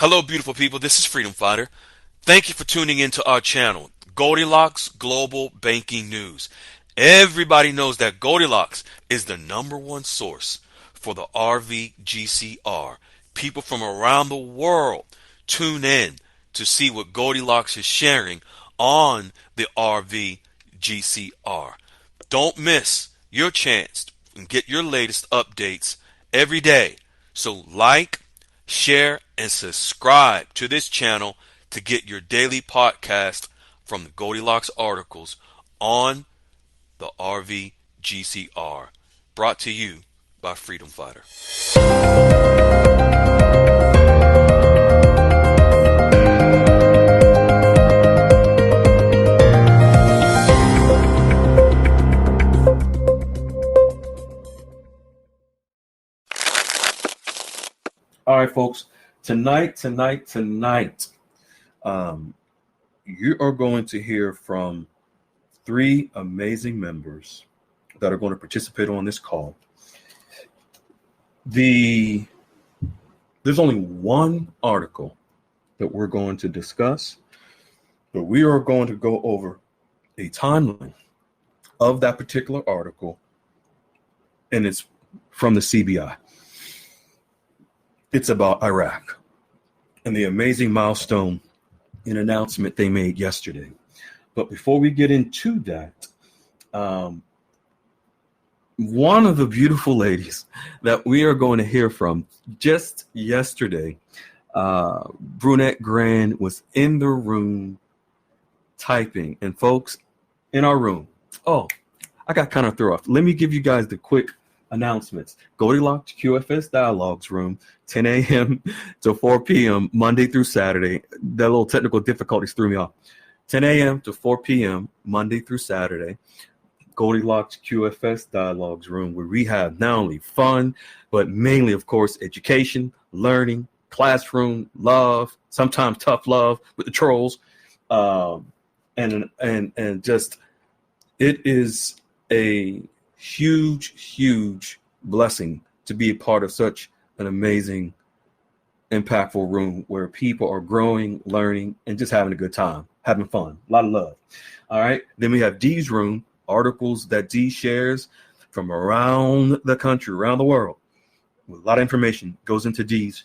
Hello, beautiful people. This is Freedom Fighter. Thank you for tuning into our channel, Goldilocks Global Banking News. Everybody knows that Goldilocks is the #1 source for the RVGCR. People from around the world tune in to see what Goldilocks is sharing on the RVGCR. Don't miss your chance and get your latest updates every day. So like, share, and subscribe to this channel to get your daily podcast from the Goldilocks articles on the RVGCR. Brought to you by Freedom Fighter. All right, folks. Tonight, you are going to hear from 3 amazing members that are going to participate on this call. There's only one article that we're going to discuss, but we are going to go over a timeline of that particular article, and it's from the CBI. It's about Iraq and the amazing milestone and announcement they made yesterday. But before we get into that, one of the beautiful ladies that we are going to hear from just yesterday, Brunette Grant, was in the room typing. And folks, in our room, I got kind of thrown off. Let me give you guys the quick announcements. Goldilocks QFS Dialogues Room, 10 a.m. to 4 p.m. Monday through Saturday. That little technical difficulties threw me off. 10 a.m. to 4 p.m. Monday through Saturday. Goldilocks QFS Dialogues Room, where we have not only fun, but mainly, of course, education, learning, classroom, love, sometimes tough love with the trolls, and just it is a huge blessing to be a part of such an amazing, impactful room where people are growing, learning, and just having a good time, having fun, a lot of love. All right. Then we have Dee's room, articles that Dee shares from around the country, around the world. A lot of information goes into Dee's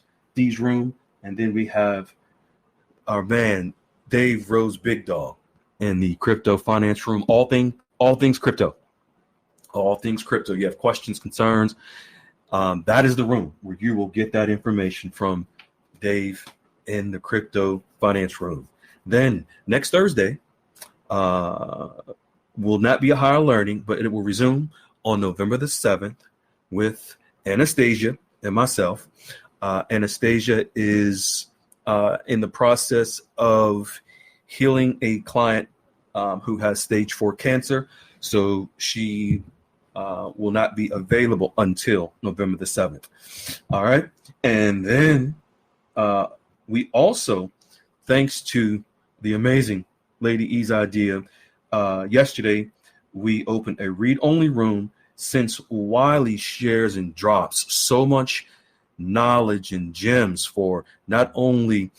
room. And then we have our man, Dave Rose Big Dog, in the crypto finance room, all things crypto. All things crypto. You have questions, concerns. That is the room where you will get that information from Dave in the crypto finance room. Then next Thursday will not be a higher learning, but it will resume on November the 7th with Anastasia and myself. Anastasia is in the process of healing a client who has stage 4 cancer. So she will not be available until November the 7th. All right. And then we also, thanks to the amazing Lady E's idea, yesterday we opened a read-only room, since Wiley shares and drops so much knowledge and gems for not only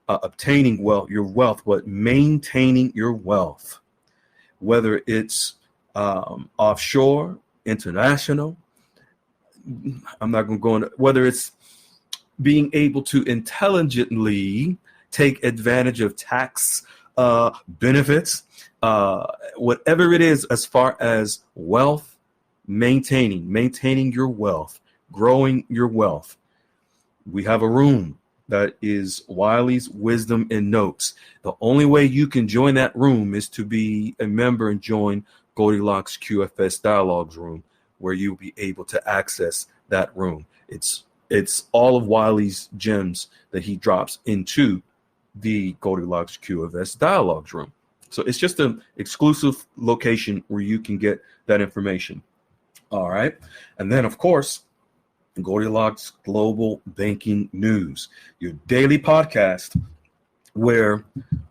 obtaining your wealth, but maintaining your wealth, whether it's offshore, international. I'm not going to go into whether it's being able to intelligently take advantage of tax benefits, whatever it is, as far as wealth, maintaining your wealth, growing your wealth. We have a room that is Wiley's Wisdom and Notes. The only way you can join that room is to be a member and join Goldilocks QFS Dialogues Room, where you'll be able to access that room. It's all of Wiley's gems that he drops into the Goldilocks QFS Dialogues Room. So it's just an exclusive location where you can get that information. All right. And then, of course, Goldilocks Global Banking News, your daily podcast where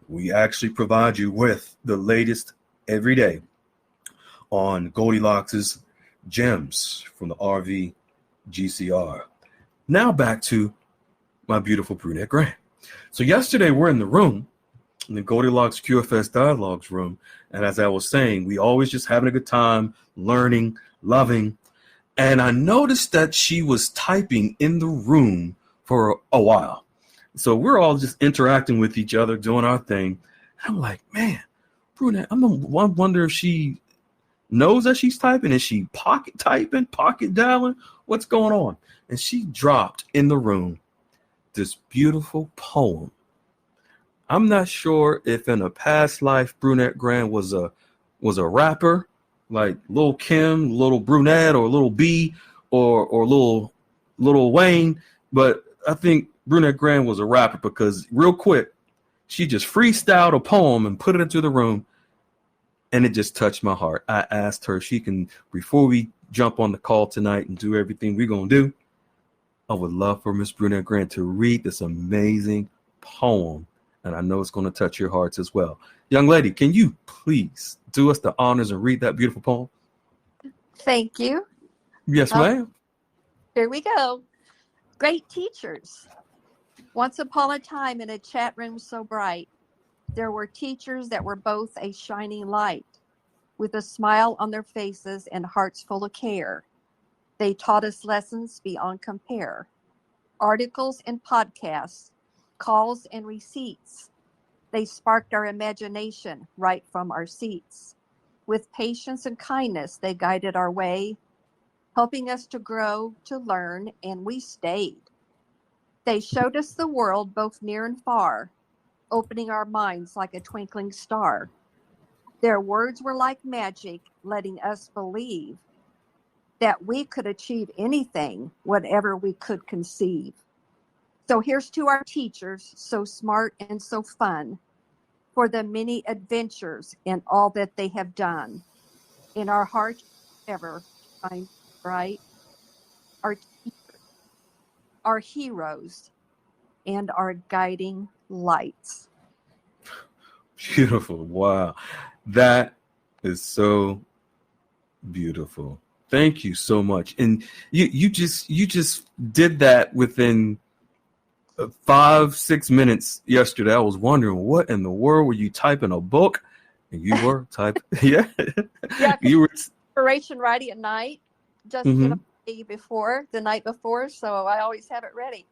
we actually provide you with the latest every day on Goldilocks's gems from the RV GCR. Now back to my beautiful Brunette Grant. So yesterday we're in the room, in the Goldilocks QFS Dialogues room. And as I was saying, we always just having a good time, learning, loving. And I noticed that she was typing in the room for a while. So we're all just interacting with each other, doing our thing. I'm like, man, Brunette, I wonder if she knows that she's typing. Is she pocket typing, pocket dialing? What's going on? And she dropped in the room this beautiful poem. I'm not sure if in a past life Brunette Grant was a rapper, like Lil Kim, Little Brunette, or Little B, or Little Wayne, but I think Brunette Grant was a rapper because real quick, she just freestyled a poem and put it into the room, and it just touched my heart. I asked her if she can, before we jump on the call tonight and do everything we're going to do, I would love for Miss Brunette Grant to read this amazing poem, and I know it's going to touch your hearts as well. Young lady, can you please do us the honors and read that beautiful poem? Thank you. Yes, ma'am. Here we go. Great teachers. Once upon a time in a chat room so bright, there were teachers that were both a shining light, with a smile on their faces and hearts full of care. They taught us lessons beyond compare. Articles and podcasts, calls and receipts. They sparked our imagination right from our seats. With patience and kindness, they guided our way, helping us to grow, to learn, and we stayed. They showed us the world both near and far, opening our minds like a twinkling star. Their words were like magic, letting us believe that we could achieve anything, whatever we could conceive. So here's to our teachers, so smart and so fun, for the many adventures and all that they have done. In our hearts ever shine bright, our teachers, our heroes, and our guiding lights. Beautiful. Wow. That is so beautiful. Thank you so much. And you just did that within 5-6 minutes yesterday. I was wondering what in the world were you typing a book? And you were typing. Yeah. Yeah, You were inspiration ready at night, just the night before, so I always have it ready.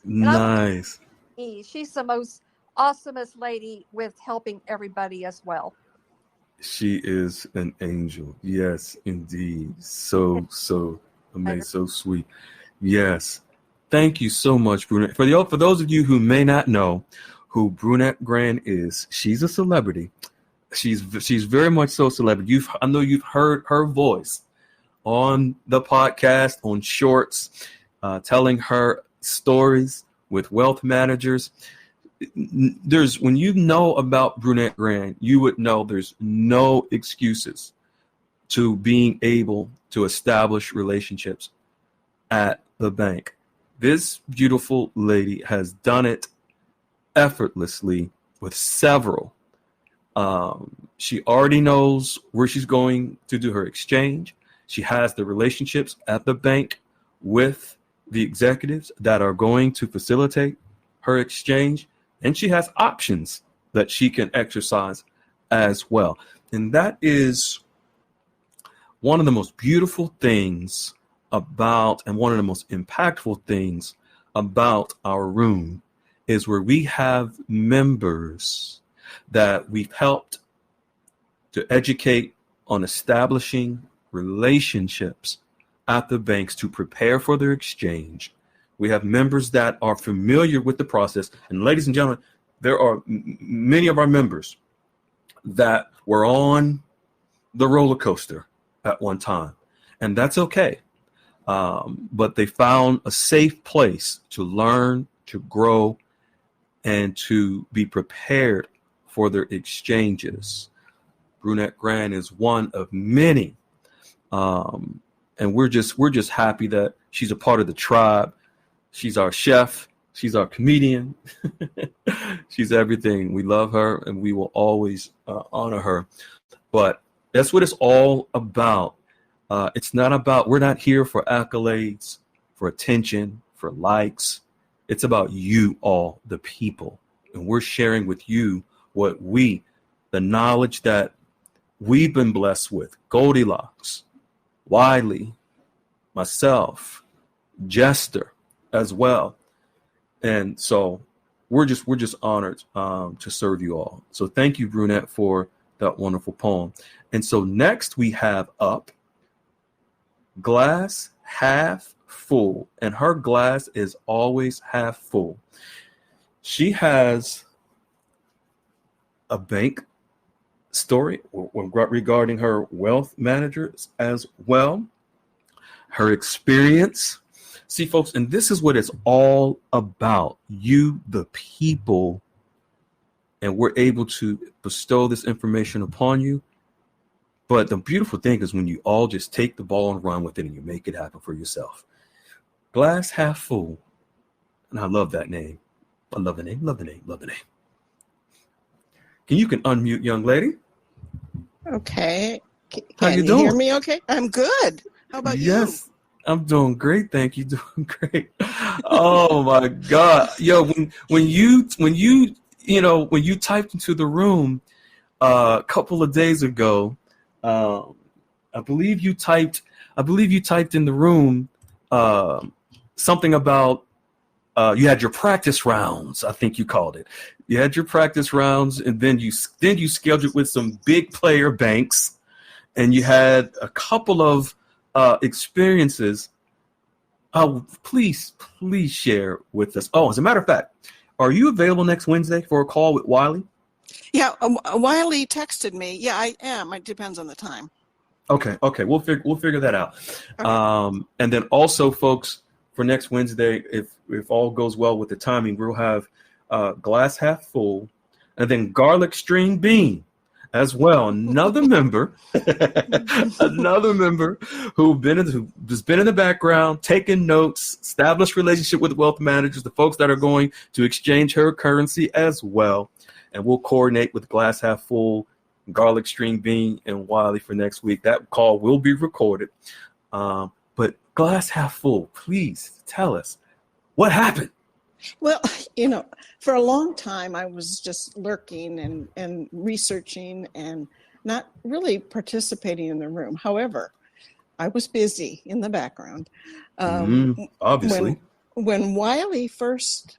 And nice. She's the most awesomest lady with helping everybody as well. She is an angel. Yes, indeed. So amazing, so sweet. Yes. Thank you so much, Brunette. For those of you who may not know who Brunette Grant is, she's a celebrity. She's very much so celebrity. I know you've heard her voice on the podcast, on Shorts, telling her stories with wealth managers. When you know about Brunette Grant, you would know there's no excuses to being able to establish relationships at the bank. This beautiful lady has done it effortlessly with several. She already knows where she's going to do her exchange. She has the relationships at the bank with the executives that are going to facilitate her exchange. And she has options that she can exercise as well. And that is one of the most beautiful things about, and one of the most impactful things about our room, is where we have members that we've helped to educate on establishing relationships at the banks to prepare for their exchange. We have members that are familiar with the process. And ladies and gentlemen, there are many of our members that were on the roller coaster at one time. And that's okay. But they found a safe place to learn, to grow, and to be prepared for their exchanges. Brunette Grant is one of many. And we're just happy that she's a part of the tribe. She's our chef. She's our comedian. She's everything. We love her, and we will always honor her. But that's what it's all about. It's not about, we're not here for accolades, for attention, for likes. It's about you all, the people. And we're sharing with you the knowledge that we've been blessed with. Goldilocks, Wiley, myself, Jester as well. And so we're just honored to serve you all. So thank you, Brunette, for that wonderful poem. And so next we have up Glass Half Full, and her glass is always half full. She has a bank story regarding her wealth managers as well, her experience. See, folks, and this is what it's all about. You, the people, and we're able to bestow this information upon you. But the beautiful thing is when you all just take the ball and run with it and you make it happen for yourself. Glass Half Full. And I love that name. I love the name, love the name, love the name. You can unmute, young lady. Okay. How you Can you doing? hear me okay? I'm good. How about you? Yes, I'm doing great. Thank you. Doing great. Oh my God. Yo, when you typed into the room a couple of days ago, I believe you typed in the room something about you had your practice rounds. I think you called it. You had your practice rounds, and then you scheduled with some big player banks, and you had a couple of experiences. Please share with us. Oh, as a matter of fact, are you available next Wednesday for a call with Wiley? Yeah, Wiley texted me. Yeah, I am. It depends on the time. Okay, we'll figure that out. Okay. And then also, folks, for next Wednesday, if all goes well with the timing, we'll have Glass Half Full, and then Garlic String Bean as well. Another member, who's been in the background, taking notes, established relationship with wealth managers, the folks that are going to exchange her currency as well. And we'll coordinate with Glass Half Full, Garlic String Bean, and Wiley for next week. That call will be recorded. But Glass Half Full, please tell us what happened. Well, for a long time, I was just lurking and researching and not really participating in the room. However, I was busy in the background. Obviously. When Wiley first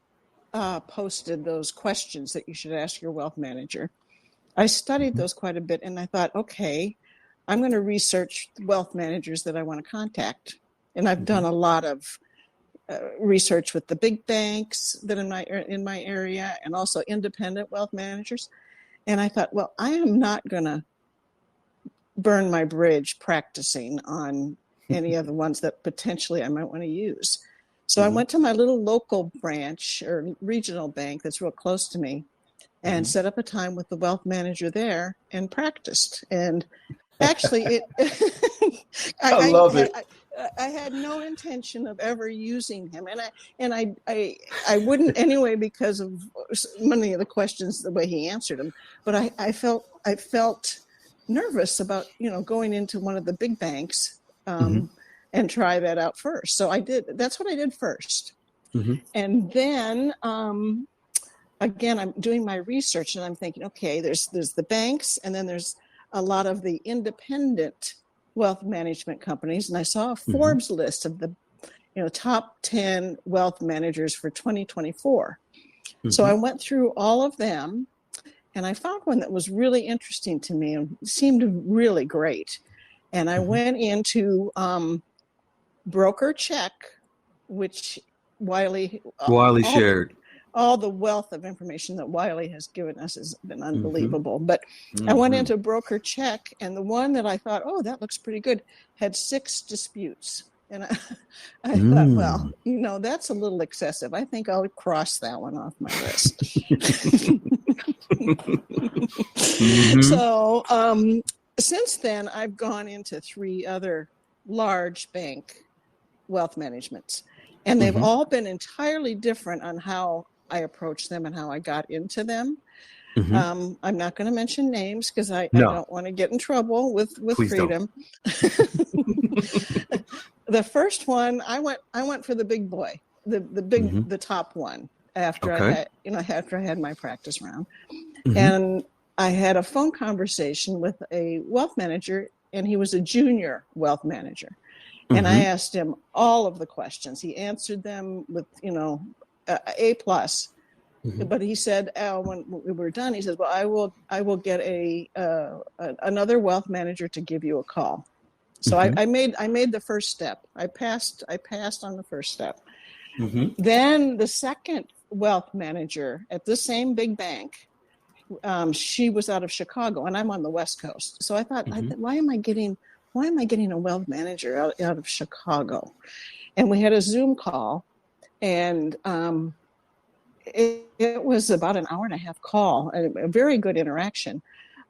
posted those questions that you should ask your wealth manager, I studied those quite a bit, and I thought, okay, I'm going to research wealth managers that I want to contact. And I've done a lot of research with the big banks that in my area, and also independent wealth managers. And I thought, well, I am not going to burn my bridge practicing on any of the ones that potentially I might want to use. So I went to my little local branch or regional bank that's real close to me and set up a time with the wealth manager there and practiced. And actually, I love it. I had no intention of ever using him, and I wouldn't anyway because of many of the questions, the way he answered them. But I felt nervous about going into one of the big banks and try that out first. So I did. That's what I did first, and then again I'm doing my research and I'm thinking, okay, there's the banks, and then there's a lot of the independent wealth management companies, and I saw a Forbes list of the top 10 wealth managers for 2024. So I went through all of them, and I found one that was really interesting to me and seemed really great. And I went into Broker Check, which Wiley shared. All the wealth of information that Wiley has given us has been unbelievable. But I went into Broker Check, and the one that I thought, oh, that looks pretty good, had 6 disputes. And I thought, well, that's a little excessive. I think I'll cross that one off my list. So since then, I've gone into 3 other large bank wealth managements, and they've all been entirely different on how I approached them and how I got into them. I'm not going to mention names because I don't want to get in trouble with Please freedom. The first one, I went for the big boy, the top one after I Okay. had, after I had my practice round. Mhm. And I had a phone conversation with a wealth manager, and he was a junior wealth manager. And I Mhm. asked him all of the questions. He answered them with, A plus. Mhm. But he said, Al, when we were done, he says, "Well, I will get another wealth manager to give you a call." So Mhm. I made the first step. I passed on the first step. Mhm. Then the second wealth manager at the same big bank, she was out of Chicago, and I'm on the West Coast. So I thought, Mhm. why am I getting a wealth manager out of Chicago? And we had a Zoom call, and it was about an hour and a half call, a very good interaction.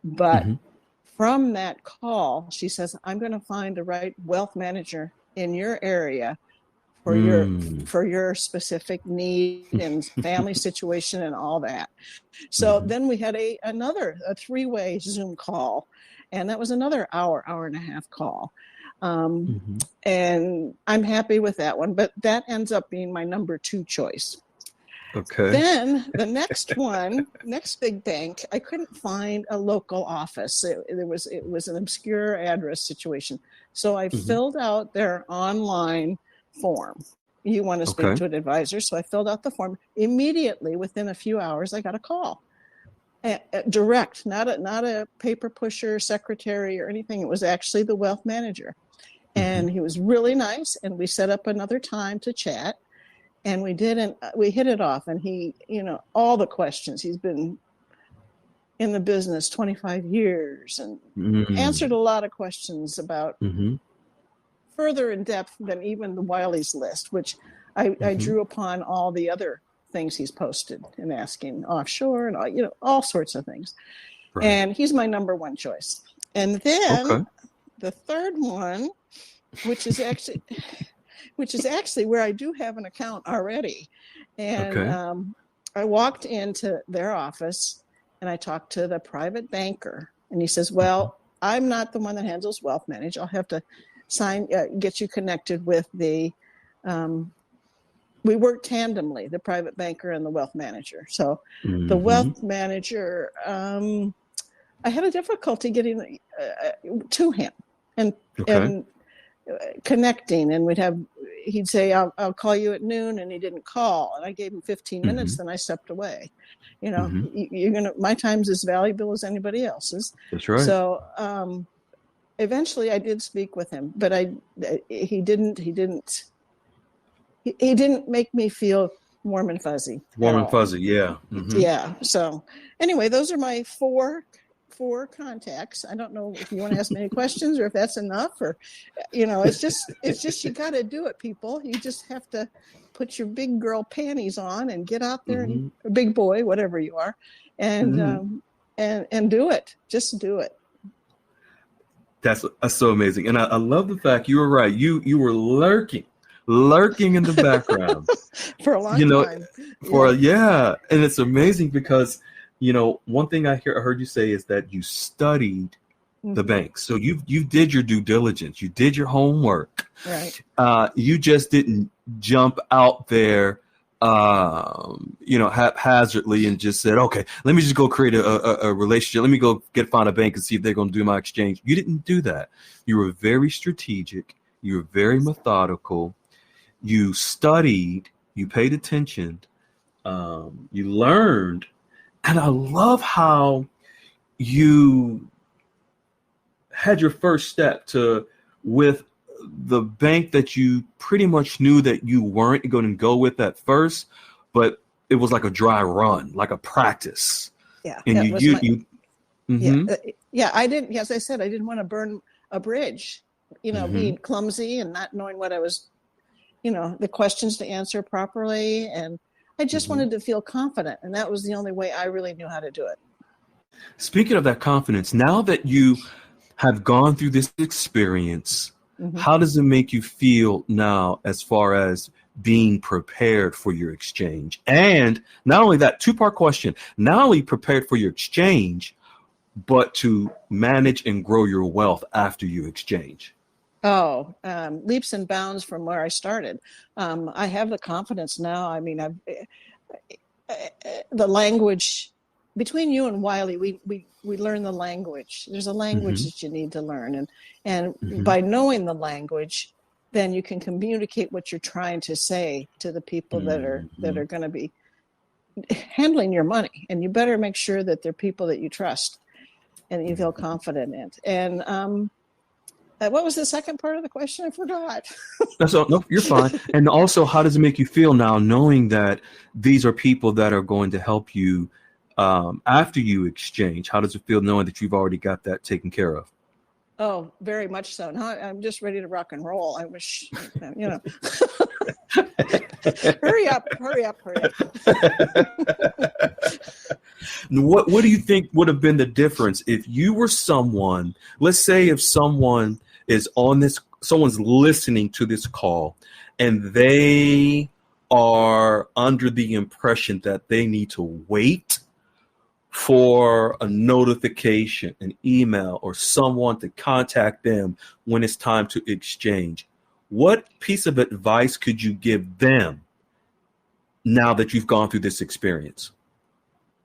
But Mhm. from that call, she says, "I'm going to find the right wealth manager in your area Mm. for your specific need and family situation and all that." So Mhm. then we had a three-way Zoom call, and that was another hour and a half call. Mhm. And I'm happy with that one, but that ends up being my number 2 choice. Okay. Then the next big bank, I couldn't find a local office. It was an obscure address situation. So I Mhm. filled out their online form. You want to speak Okay. to an advisor, so I filled out the form. Immediately, within a few hours, I got a call. Direct, not a paper pusher, secretary, or anything. It was actually the wealth manager. Mhm. And he was really nice, and we set up another time to chat, and we hit it off. And he, all the questions, he's been in the business 25 years and answered Mm. a lot of questions about Mhm. further in depth than even the Wiley's list, which I Mhm. drew upon all the other things he's posted and asking offshore and all sorts of things. Right. And he's my number 1 choice. And then Okay. the third one, which is actually where I do have an account already. And Okay. I walked into their office, and I talked to the private banker, and he says, "Well, I'm not the one that handles wealth management. I'll have to get you connected with the." We work tandemly, the private banker and the wealth manager. So the Mhm. wealth manager, I had a difficulty getting to him and Okay. and connecting, and he'd say, I'll call you at noon, and he didn't call, and I gave him 15 minutes, Mhm. then I stepped away. Mhm. My time's as valuable as anybody else's. That's right. So eventually I did speak with him, but he didn't make me feel warm and fuzzy at Warm and all. fuzzy. Yeah. Mhm. Yeah. So anyway, those are my four contacts. I don't know if you want to ask me any questions or if that's enough, or it's just you got to do it, people. You just have to put your big girl panties on and get out there, and Mhm. big boy, whatever you are, and Mhm. and do it. Just do it. That's so amazing, and I love the fact you were right. You were lurking in the background. For a long You know, time. for Yeah. yeah, and it's amazing because one thing I heard you say is that you studied the Mm-hmm. bank, so you did your due diligence, you did your homework. Right. You just didn't jump out there, haphazardly and just said, okay, let me just go create a relationship. Let me go find a bank and see if they're going to do my exchange. You didn't do that. You were very strategic. You were very methodical. You studied. You paid attention. You learned. And I love how you had your first step with the bank that you pretty much knew that you weren't going to go with at first, but it was like a dry run, like a practice. Yeah. And That was my. Yeah. mm-hmm, Yeah. I didn't. As I said, I didn't want to burn a bridge. mm-hmm, Being clumsy and not knowing what I was. The questions to answer properly, and I just mm-hmm. wanted to feel confident, and that was the only way I really knew how to do it. Speaking of that confidence, now that you have gone through this experience, Mm-hmm. how does it make you feel now as far as being prepared for your exchange? And not only that, two-part question, not only prepared for your exchange, but to manage and grow your wealth after you exchange. Leaps and bounds from where I started. I have the confidence now. I mean, the language between you and Wiley, we learn the language. There's a language that you need to learn, and by knowing the language, then you can communicate what you're trying to say to the people that are going to be handling your money. And you better make sure that they're people that you trust and you feel confident in. And what was the second part of the question? I forgot. No, you're fine. And also, how does it make you feel now knowing that these are people that are going to help you after you exchange? How does it feel knowing that you've already got that taken care of? Oh, very much so. Now I'm just ready to rock and roll. I wish, hurry up. What do you think would have been the difference if you were someone, let's say if someone is someone's listening to this call and they are under the impression that they need to wait for a notification, an email, or someone to contact them when it's time to exchange? What piece of advice could you give them now that you've gone through this experience?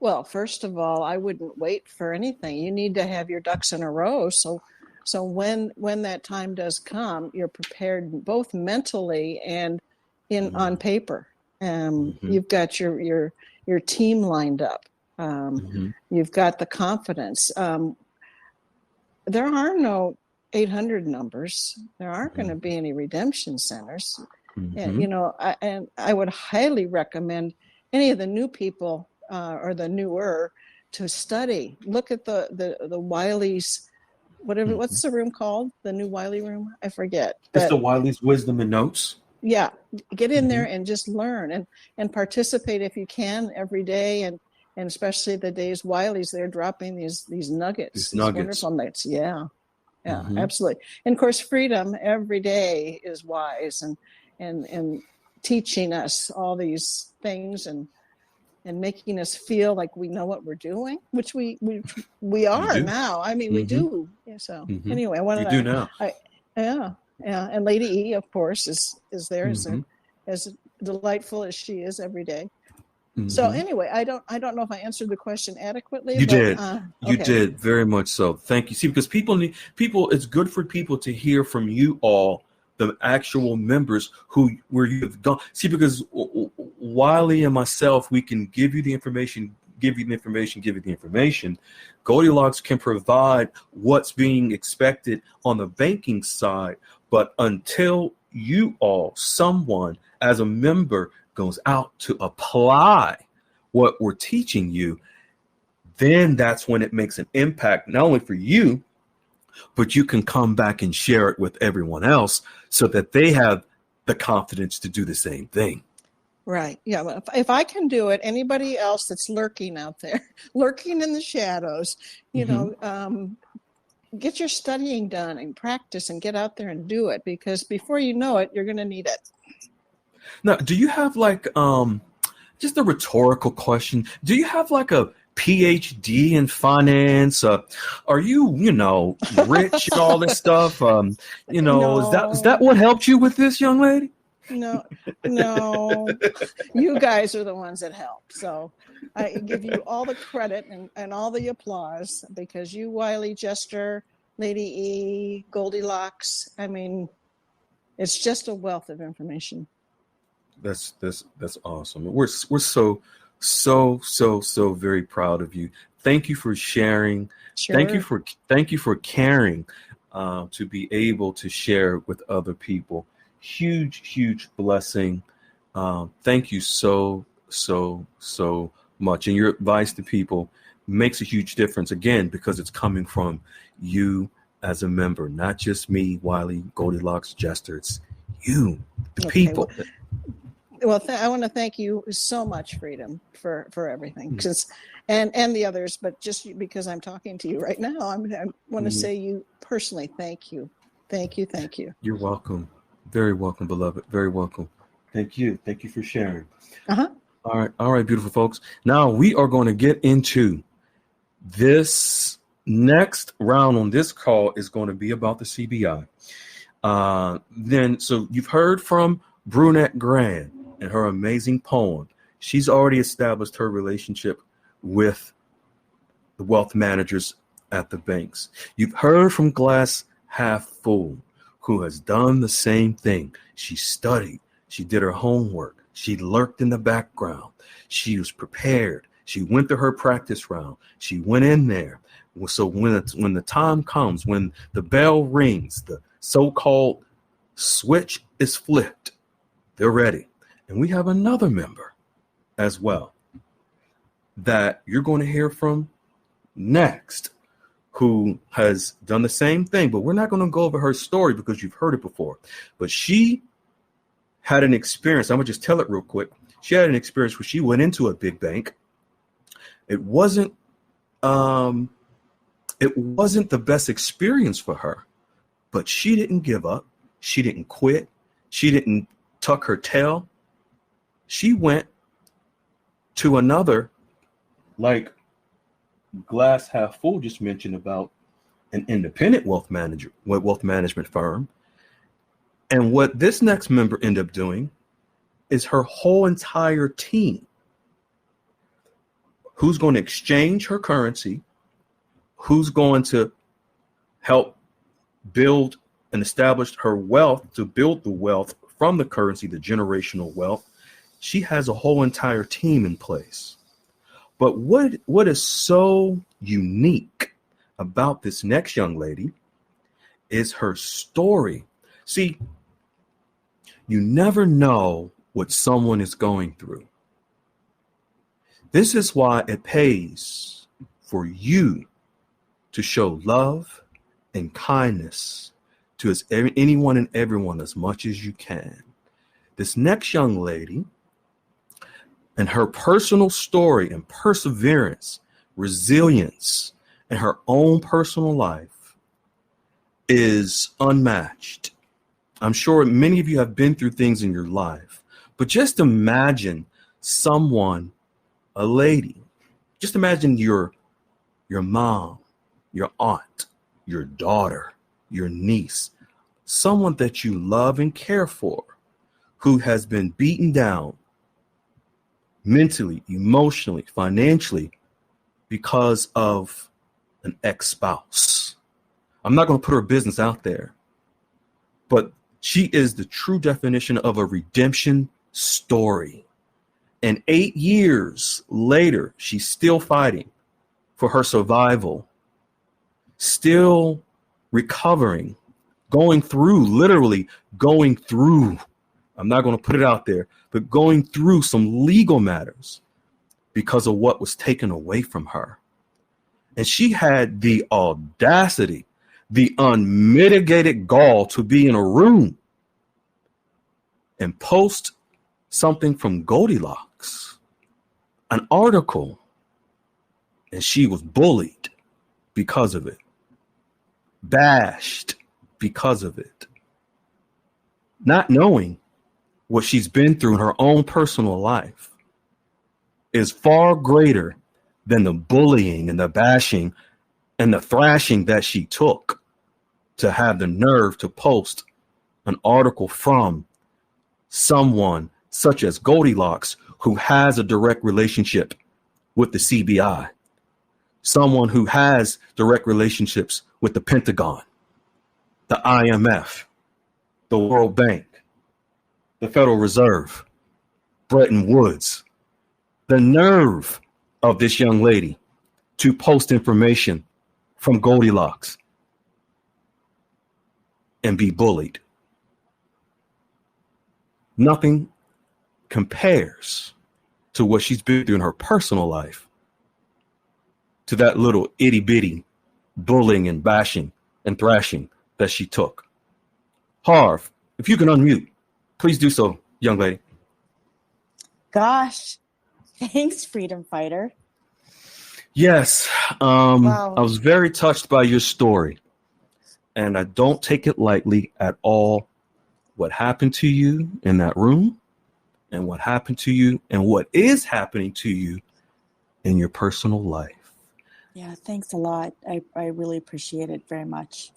Well, first of all, I wouldn't wait for anything. You need to have your ducks in a row. So when that time does come, you're prepared both mentally and on paper. You've got your team lined up. You've got the confidence. There are no 800 numbers. There aren't going to be any redemption centers. And, I would highly recommend any of the new people or the newer to study. Look at the Wiley's, whatever. What's the room called? The new Wiley room? I forget. It's the Wiley's Wisdom and Notes. Yeah, get in there and just learn and participate if you can every day, and especially the days Wiley's they're dropping these nuggets, these wonderful nuggets. Yeah, absolutely. And of course, freedom every day is wise and teaching us all these things and making us feel like we know what we're doing, which we are now. I mean, we do. Yeah, so anyway, I do now. Yeah. And Lady E, of course, is there as delightful as she is every day. So anyway, I don't know if I answered the question adequately. You did. You did very much so. Thank you. See, because it's good for people to hear from you all, the actual members where you've gone. See, because Wiley and myself, we can give you the information. Goldilocks can provide what's being expected on the banking side, but until someone as a member goes out to apply what we're teaching you, then that's when it makes an impact, not only for you, but you can come back and share it with everyone else so that they have the confidence to do the same thing. Right. Yeah. Well, if I can do it, anybody else that's lurking out there, lurking in the shadows, get your studying done and practice and get out there and do it, because before you know it, you're going to need it. Now, do you have just a rhetorical question? Do you have a PhD in finance? Are you, rich and all this stuff? No. Is that what helped you with this, young lady? No, you guys are the ones that help. So I give you all the credit and all the applause, because you, Wiley, Jester, Lady E, Goldilocks, I mean, it's just a wealth of information. That's awesome. We're so very proud of you. Thank you for sharing. Sure. Thank you for caring to be able to share with other people. Huge blessing. Thank you so much. And your advice to people makes a huge difference, again, because it's coming from you as a member, not just me, Wiley, Goldilocks, Jester. It's you, the people. Well, I want to thank you so much, Freedom, for everything, and the others. But just because I'm talking to you right now, I want to say you personally, thank you. You're welcome. Very welcome, beloved. Very welcome. Thank you for sharing. All right, beautiful folks. Now we are going to get into this next round on this call. Is going to be about the CBI. Then, so you've heard from Brunette Grant and her amazing poem. She's already established her relationship with the wealth managers at the banks. You've heard from Glass Half Full, who has done the same thing. She studied, she did her homework, she lurked in the background, she was prepared, she went to her practice round, she went in there. So when the time comes, when the bell rings, the so-called switch is flipped, they're ready. And we have another member as well that you're going to hear from next, who has done the same thing, but we're not going to go over her story because you've heard it before. But she had an experience. I'm going to just tell it real quick. She had an experience where she went into a big bank. It wasn't the best experience for her, but she didn't give up. She didn't quit. She didn't tuck her tail. She went to another, like Glass Half Full just mentioned, about an independent wealth management firm. And what this next member ended up doing is her whole entire team, who's going to exchange her currency, who's going to help build and establish her wealth, to build the wealth from the currency, the generational wealth. She has a whole entire team in place. But what is so unique about this next young lady is her story. See, you never know what someone is going through. This is why it pays for you to show love and kindness to anyone and everyone as much as you can. This next young lady and her personal story and perseverance, resilience, and her own personal life is unmatched. I'm sure many of you have been through things in your life, but just imagine someone, a lady, just imagine your mom, your aunt, your daughter, your niece, someone that you love and care for, who has been beaten down mentally, emotionally, financially, because of an ex-spouse. I'm not going to put her business out there, but she is the true definition of a redemption story. And 8 years later, she's still fighting for her survival, still recovering, literally going through, I'm not going to put it out there, but going through some legal matters because of what was taken away from her. And she had the audacity, the unmitigated gall to be in a room and post something from Goldilocks, an article, and she was bullied because of it, bashed because of it, not knowing what she's been through in her own personal life is far greater than the bullying and the bashing and the thrashing that she took to have the nerve to post an article from someone such as Goldilocks, who has a direct relationship with the CBI, someone who has direct relationships with the Pentagon, the IMF, the World Bank, the Federal Reserve, Bretton Woods. The nerve of this young lady to post information from Goldilocks and be bullied. Nothing compares to what she's been through in her personal life to that little itty bitty bullying and bashing and thrashing that she took. Harv, if you can unmute, please do so, young lady. Gosh, thanks, Freedom Fighter. Yes, Wow. I was very touched by your story, and I don't take it lightly at all. What happened to you in that room, and what happened to you, and what is happening to you in your personal life. Yeah, thanks a lot. I really appreciate it very much.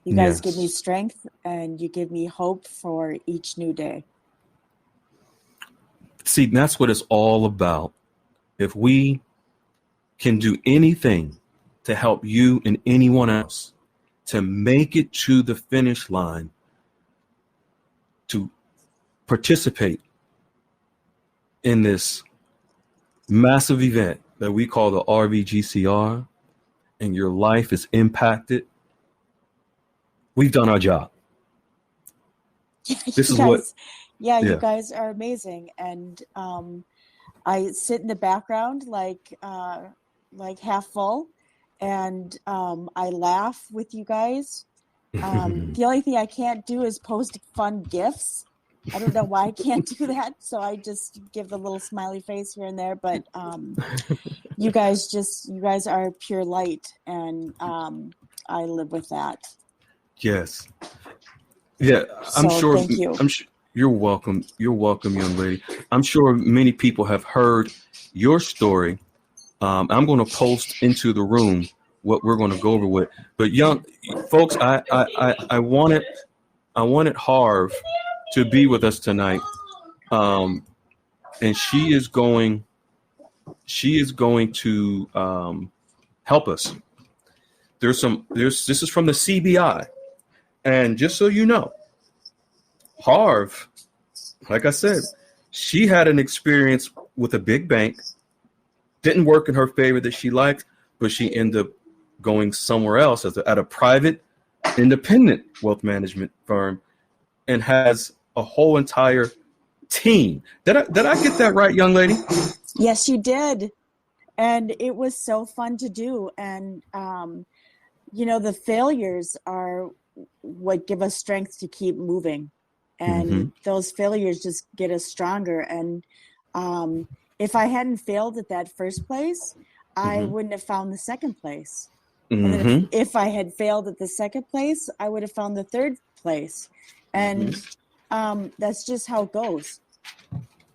You guys give me Yes. strength and you give me hope for each new day. See, that's what it's all about. If we can do anything to help you and anyone else to make it to the finish line, to participate in this massive event that we call the RVGCR, and your life is impacted, we've done our job. This is what, you yeah. guys are amazing. And I sit in the background like half full, and I laugh with you guys. The only thing I can't do is post fun GIFs. I don't know why I can't do that. So I just give the little smiley face here and there. But you guys are pure light, and I live with that. Yes. Yeah, I'm So sure. thank you. You're welcome. You're welcome, young lady. I'm sure many people have heard your story. I'm going to post into the room what we're going to go over with. But young folks, I wanted Harv to be with us tonight, and she is going to help us. This is from the CBI, and just so you know, Harv, like I said, she had an experience with a big bank. Didn't work in her favor that she liked, but she ended up going somewhere else at a private, independent wealth management firm, and has a whole entire team. Did I get that right, young lady? Yes, you did. And it was so fun to do. And, the failures are what give us strength to keep moving. And those failures just get us stronger. And if I hadn't failed at that first place, I wouldn't have found the second place. And then if I had failed at the second place, I would have found the third place. And that's just how it goes.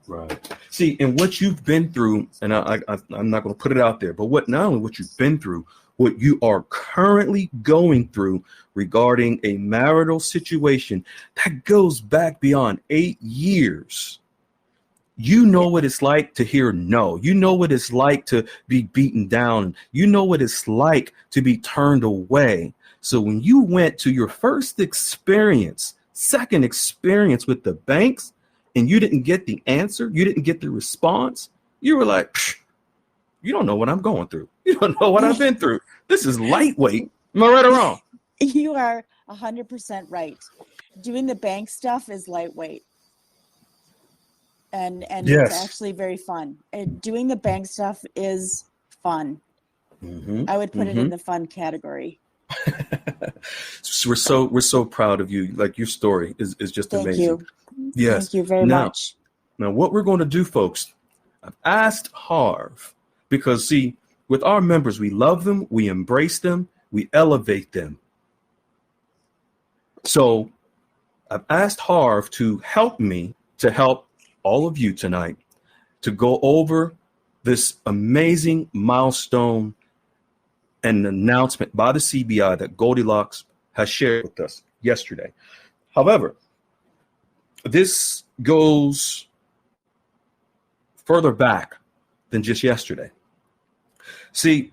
Right. See, and what you've been through, and I'm not going to put it out there, but not only what you've been through, what you are currently going through regarding a marital situation that goes back beyond 8 years. You know what it's like to hear no. You know what it's like to be beaten down. You know what it's like to be turned away. So when you went to your first experience, second experience with the banks, and you didn't get the answer, you didn't get the response, you were like, you don't know what I'm going through. You don't know what I've been through. This is lightweight. Am I right or wrong? You are 100% right. Doing the bank stuff is lightweight. And Yes. It's actually very fun. And doing the bank stuff is fun. I would put it in the fun category. We're so proud of you. Like, your story is just Thank amazing. you. Yes. Thank you very much. Now, what we're going to do, folks, I've asked Harv, because, see, with our members, we love them, we embrace them, we elevate them. So I've asked Harv to help me, to help all of you tonight, to go over this amazing milestone and announcement by the CBI that Goldilocks has shared with us yesterday. However, this goes further back than just yesterday. See,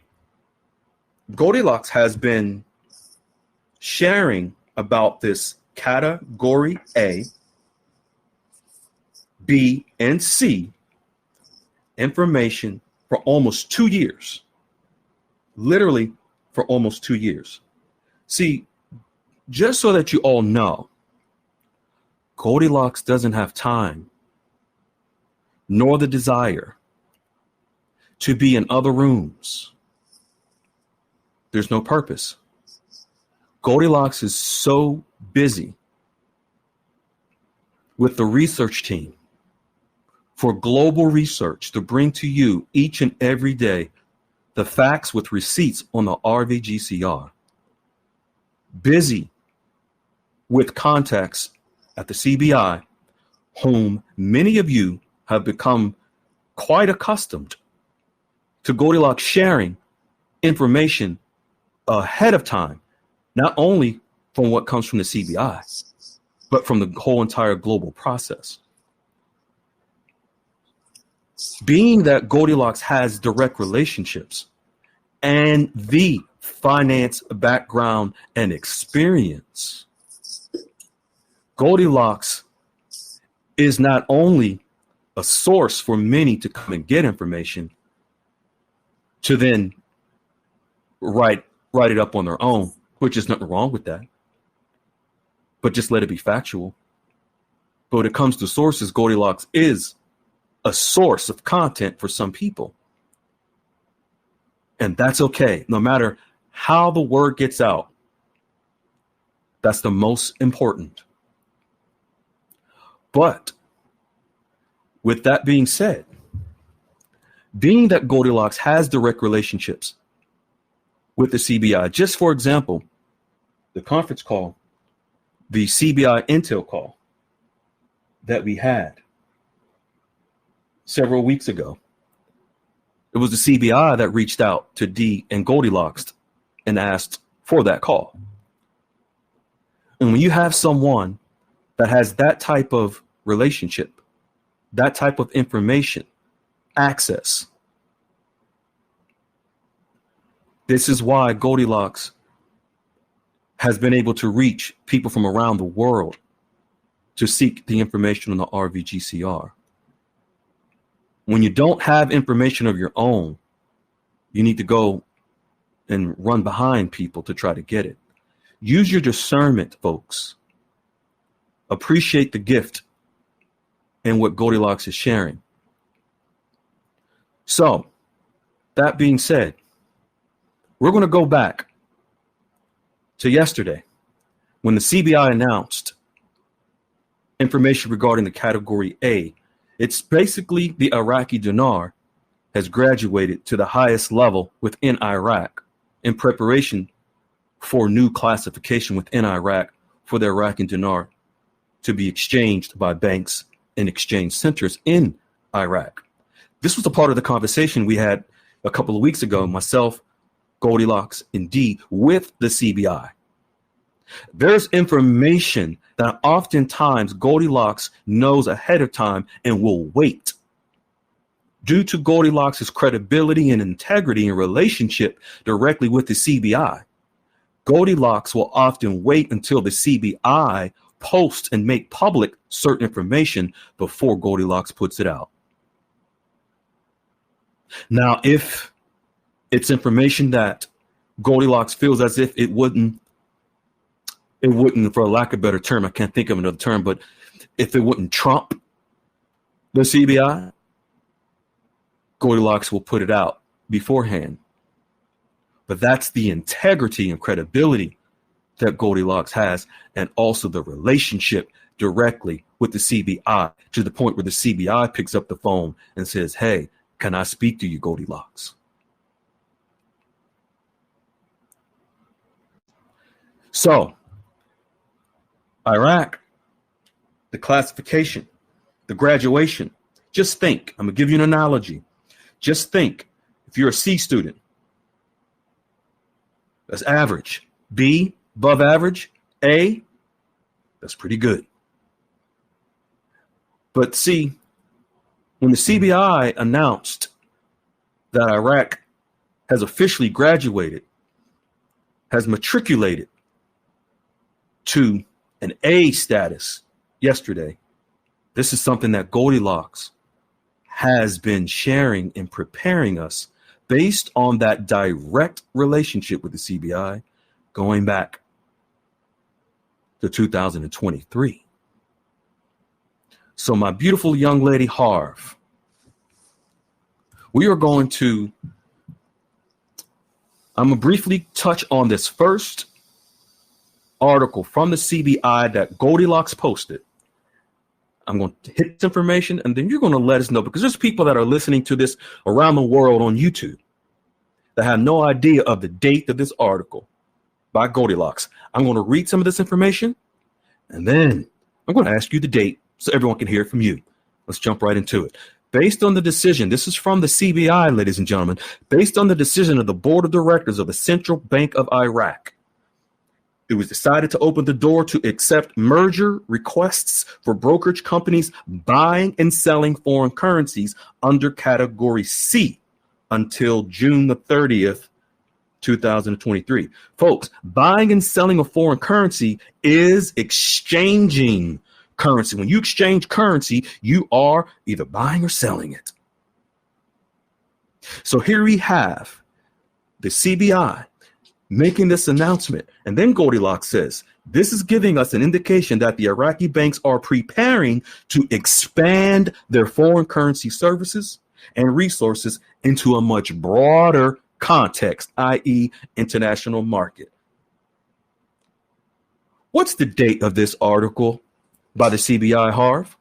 Goldilocks has been sharing about this category A, B, and C information for almost 2 years. Literally for almost 2 years. See, just so that you all know, Goldilocks doesn't have time nor the desire to be in other rooms. There's no purpose. Goldilocks is so busy with the research team for global research to bring to you each and every day the facts with receipts on the RVGCR. Busy with contacts at the CBI, whom many of you have become quite accustomed to Goldilocks sharing information ahead of time, not only from what comes from the CBI, but from the whole entire global process. Being that Goldilocks has direct relationships and the finance background and experience, Goldilocks is not only a source for many to come and get information to then write it up on their own, which is nothing wrong with that, but just let it be factual. But when it comes to sources, Goldilocks is a source of content for some people. And that's okay. No matter how the word gets out, that's the most important. But with that being said, being that Goldilocks has direct relationships with the CBI, just for example, the conference call, the CBI Intel call that we had several weeks ago, it was the CBI that reached out to D and Goldilocks and asked for that call. And when you have someone that has that type of relationship, that type of information, access, this is why Goldilocks has been able to reach people from around the world to seek the information on the RVGCR. When you don't have information of your own, you need to go and run behind people to try to get it. Use your discernment, folks. Appreciate the gift and what Goldilocks is sharing. So, that being said, we're going to go back to yesterday when the CBI announced information regarding the category A. It's basically the Iraqi dinar has graduated to the highest level within Iraq in preparation for new classification within Iraq for the Iraqi dinar to be exchanged by banks and exchange centers in Iraq. This was a part of the conversation we had a couple of weeks ago, myself, Goldilocks, and D, with the CBI. There's information that oftentimes Goldilocks knows ahead of time and will wait. Due to Goldilocks' credibility and integrity in relationship directly with the CBI, Goldilocks will often wait until the CBI posts and make public certain information before Goldilocks puts it out. Now, if it's information that Goldilocks feels as if it wouldn't, for lack of a better term, I can't think of another term, but if it wouldn't trump the CBI, Goldilocks will put it out beforehand. But that's the integrity and credibility that Goldilocks has, and also the relationship directly with the CBI, to the point where the CBI picks up the phone and says, "Hey, can I speak to you, Goldilocks?" So, Iraq, the classification, the graduation, just think, I'm going to give you an analogy. Just think, if you're a C student, that's average. B, above average. A, that's pretty good. But see, when the CBI announced that Iraq has officially graduated, has matriculated to an A status yesterday, this is something that Goldilocks has been sharing and preparing us based on that direct relationship with the CBI going back to 2023. So my beautiful young lady, Harv, I'm going to briefly touch on this first article from the CBI that Goldilocks posted. I'm going to hit this information, and then you're going to let us know, because there's people that are listening to this around the world on YouTube that have no idea of the date of this article by Goldilocks. I'm going to read some of this information, and then I'm going to ask you the date so everyone can hear it from you. Let's jump right into it. Based on the decision, this is from the CBI, ladies and gentlemen, based on the decision of the Board of Directors of the Central Bank of Iraq, It was decided to open the door to accept merger requests for brokerage companies buying and selling foreign currencies under Category C until June the 30th, 2023. Folks, buying and selling a foreign currency is exchanging currency. When you exchange currency, you are either buying or selling it. So here we have the CBI making this announcement. And then Goldilocks says, this is giving us an indication that the Iraqi banks are preparing to expand their foreign currency services and resources into a much broader context, i.e. international market. What's the date of this article by the CBI, Harv?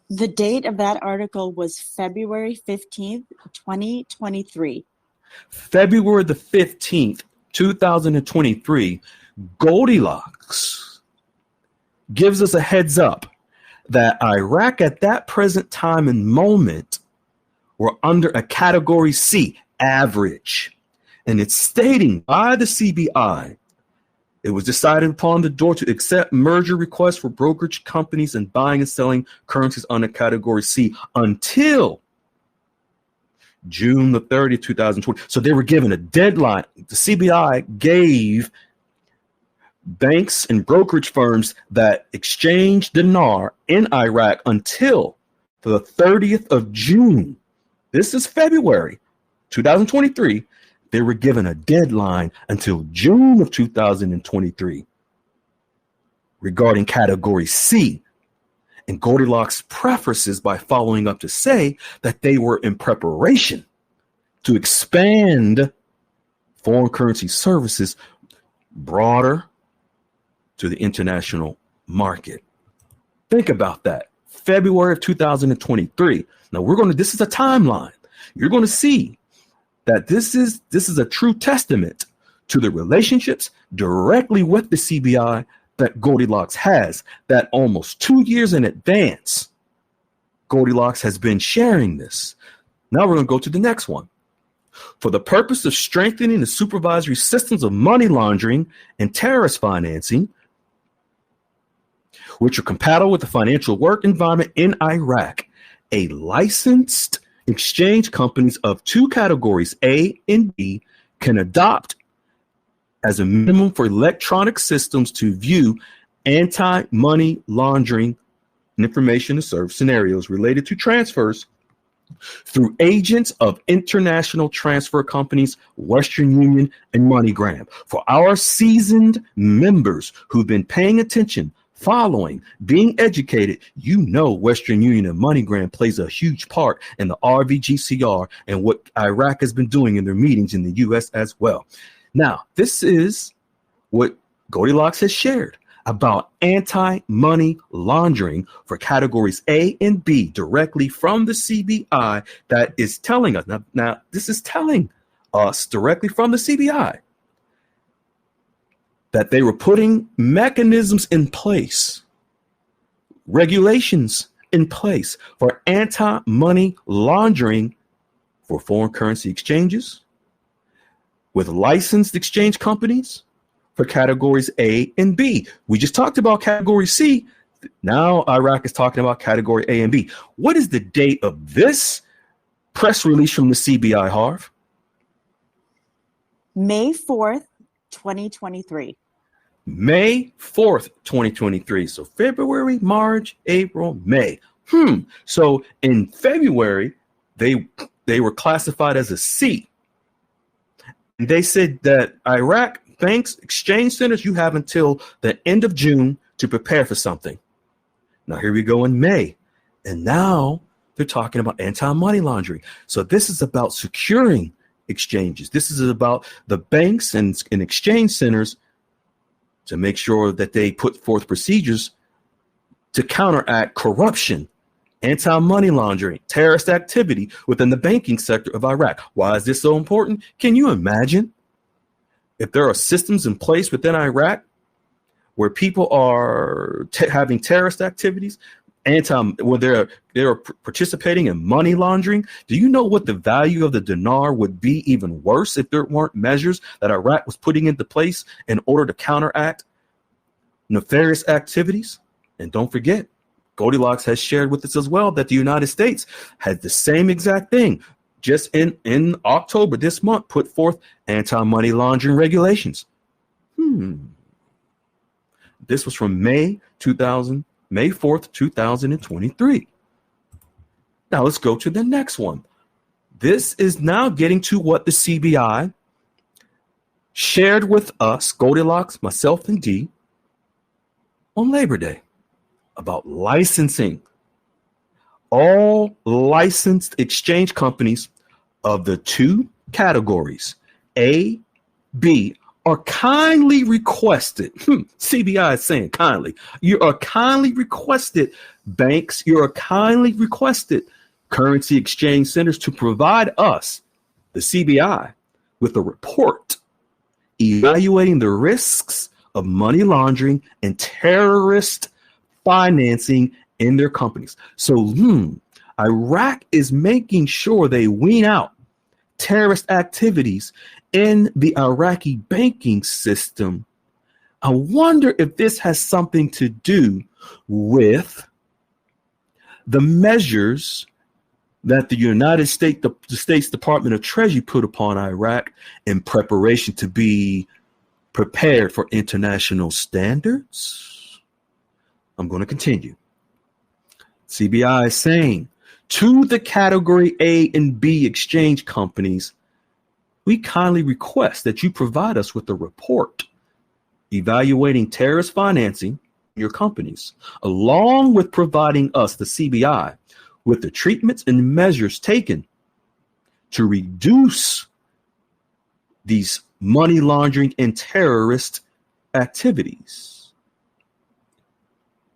The date of that article was February 15th, 2023. February the 15th, 2023, Goldilocks gives us a heads up that Iraq at that present time and moment were under a Category C, average. And it's stating by the CBI, it was decided upon the door to accept merger requests for brokerage companies and buying and selling currencies under Category C until June the 30th, 2020. So they were given a deadline. The CBI gave banks and brokerage firms that exchange dinar in Iraq until the 30th of June. This is February 2023. They were given a deadline until June of 2023 regarding Category C. And Goldilocks prefaces by following up to say that they were in preparation to expand foreign currency services broader to the international market. Think about that. February of 2023. Now this is a timeline. You're going to see that this is a true testament to the relationships directly with the CBI that Goldilocks has, that almost 2 years in advance, Goldilocks has been sharing this. Now we're going to go to the next one. For the purpose of strengthening the supervisory systems of money laundering and terrorist financing, which are compatible with the financial work environment in Iraq, a licensed exchange companies of two categories, A and B, can adopt as a minimum for electronic systems to view anti-money laundering and information and service scenarios related to transfers through agents of international transfer companies, Western Union and MoneyGram. For our seasoned members who've been paying attention, following, being educated, you know Western Union and MoneyGram plays a huge part in the RVGCR and what Iraq has been doing in their meetings in the U.S. as well. Now, this is what Goldilocks has shared about anti-money laundering for categories A and B directly from the CBI that is telling us. Now this is telling us directly from the CBI that they were putting mechanisms in place, regulations in place for anti-money laundering for foreign currency exchanges with licensed exchange companies for categories A and B. We just talked about category C. Now Iraq is talking about category A and B. What is the date of this press release from the CBI, Harv? May 4th, 2023. May 4th, 2023. So February, March, April, May. So in February, they were classified as a C. And they said that Iraq banks, exchange centers, you have until the end of June to prepare for something. Now here we go in May. And now they're talking about anti-money laundering. So this is about securing exchanges. This is about the banks and exchange centers to make sure that they put forth procedures to counteract corruption, anti-money laundering, terrorist activity within the banking sector of Iraq. Why is this so important? Can you imagine if there are systems in place within Iraq where people are having terrorist activities, where they're participating in money laundering? Do you know what the value of the dinar would be even worse if there weren't measures that Iraq was putting into place in order to counteract nefarious activities. And don't forget, Goldilocks has shared with us as well that the United States had the same exact thing. Just in October this month, put forth anti-money laundering regulations. This was from May 4th, 2023. Now let's go to the next one. This is now getting to what the CBI shared with us, Goldilocks, myself, and Dee, on Labor Day about licensing. All licensed exchange companies of the two categories, A, B, are kindly requested. CBI is saying kindly. You are kindly requested, banks, you are kindly requested currency exchange centers to provide us, the CBI, with a report evaluating the risks of money laundering and terrorist financing in their companies. So Iraq is making sure they wean out terrorist activities in the Iraqi banking system. I wonder if this has something to do with the measures that the United States, the States Department of Treasury put upon Iraq in preparation to be prepared for international standards. I'm going to continue. CBI is saying to the category A and B exchange companies, we kindly request that you provide us with a report evaluating terrorist financing in your companies, along with providing us, the CBI, with the treatments and measures taken to reduce these money laundering and terrorist activities.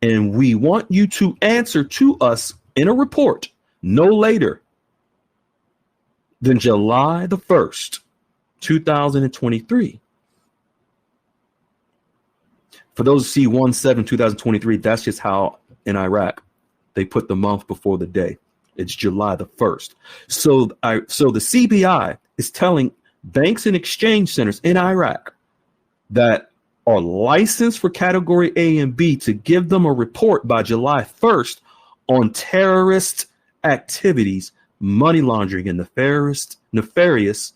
And we want you to answer to us in a report no later than July the 1st, 2023. For those who see 1/7/2023, that's just how in Iraq they put the month before the day. It's July the 1st. So the CBI is telling banks and exchange centers in Iraq that are licensed for category A and B to give them a report by July 1st on terrorist activities, money laundering, and nefarious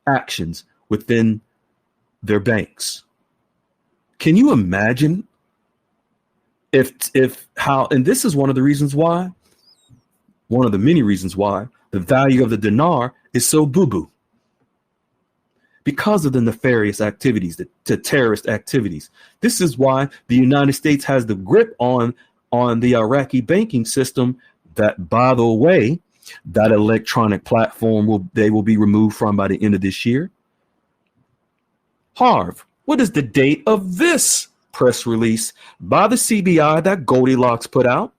actions within their banks. Can you imagine if how, and this is one of the many reasons why the value of the dinar is so boo-boo. Because of the nefarious activities, the terrorist activities. This is why the United States has the grip on the Iraqi banking system that, by the way, that electronic platform will be removed from by the end of this year. Harv, what is the date of this press release by the CBI that Goldilocks put out?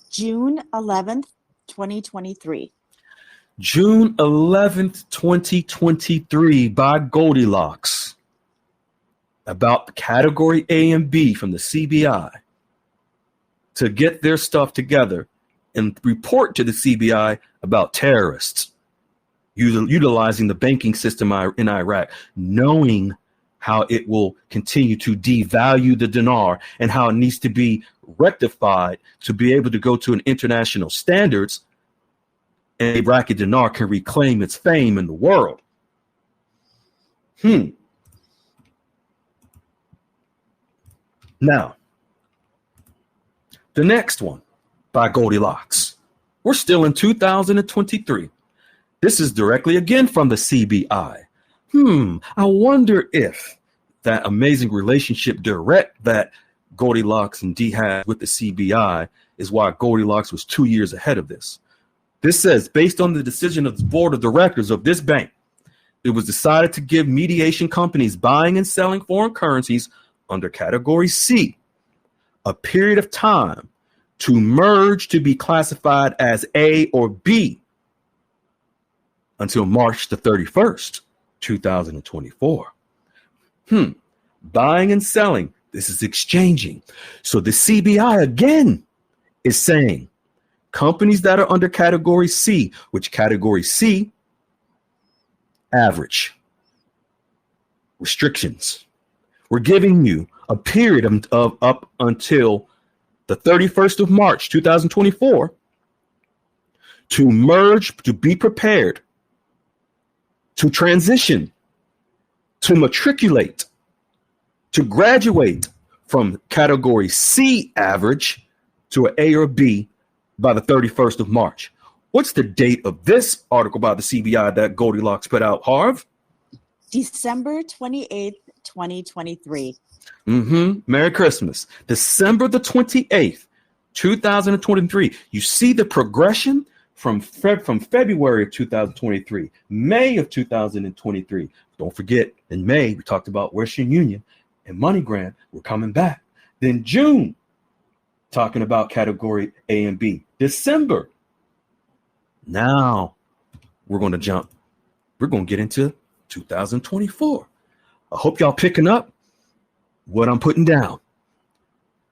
June 11th, 2023. June 11th, 2023 by Goldilocks about category A and B from the CBI to get their stuff together and report to the CBI about terrorists utilizing the banking system in Iraq, knowing how it will continue to devalue the dinar and how it needs to be rectified to be able to go to an international standards and Iraqi dinar can reclaim its fame in the world. Now, the next one by Goldilocks. We're still in 2023. This is directly again from the CBI. I wonder if that amazing relationship direct that Goldilocks and D had with the CBI is why Goldilocks was 2 years ahead of this. This says, based on the decision of the board of directors of this bank, it was decided to give mediation companies buying and selling foreign currencies under category C a period of time to merge to be classified as A or B until March the 31st, 2024. Buying and selling, this is exchanging. So the CBI again is saying companies that are under category C, which category C, average restrictions. We're giving you a period of up until the 31st of March, 2024, to merge, to be prepared, to transition, to matriculate, to graduate from category C average to an A or B by the 31st of March. What's the date of this article by the CBI that Goldilocks put out, Harv? December 28th, 2023. Merry Christmas. December the 28th, 2023. You see the progression from February of 2023, May of 2023. Don't forget, in May, we talked about Western Union and MoneyGram were coming back. Then June, talking about category A and B. December. Now we're going to jump. We're going to get into 2024. I hope y'all picking up what I'm putting down.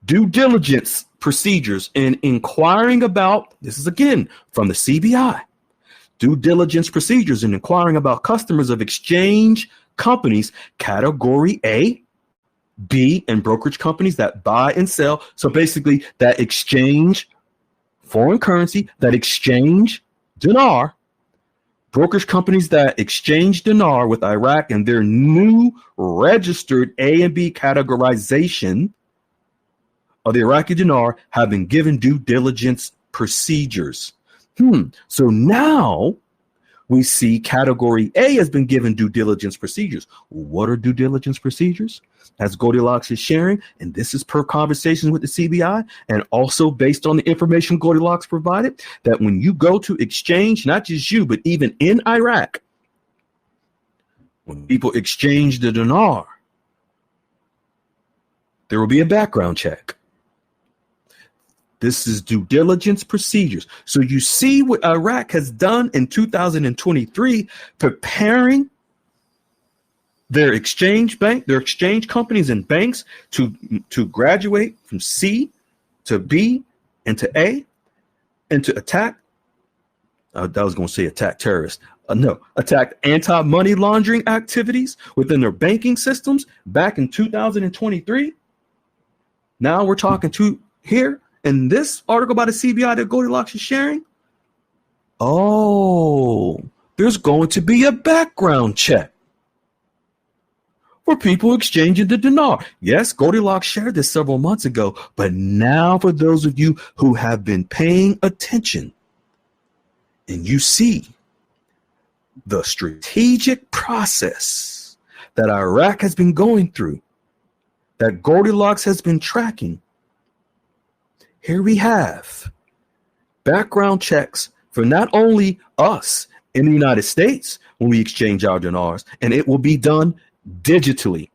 Due diligence procedures in inquiring about, this is again from the CBI, due diligence procedures in inquiring about customers of exchange companies, category A, B, and brokerage companies that buy and sell. So basically that exchange foreign currency, that exchange dinar, brokerage companies that exchange dinar with Iraq and their new registered A and B categorization of the Iraqi dinar have been given due diligence procedures. So now we see category A has been given due diligence procedures. What are due diligence procedures? As Goldilocks is sharing, and this is per conversations with the CBI, and also based on the information Goldilocks provided, that when you go to exchange, not just you, but even in Iraq, when people exchange the dinar, there will be a background check. This is due diligence procedures. So you see what Iraq has done in 2023, preparing their exchange companies and banks to graduate from C to B and to A and to attack. I was going to say attack terrorists. Attack anti-money laundering activities within their banking systems back in 2023. Now we're talking to here in this article by the CBI that Goldilocks is sharing. Oh, there's going to be a background check for people exchanging the dinar. Yes, Goldilocks shared this several months ago, but now for those of you who have been paying attention and you see the strategic process that Iraq has been going through, that Goldilocks has been tracking, here we have background checks for not only us in the United States when we exchange our dinars, and it will be done digitally,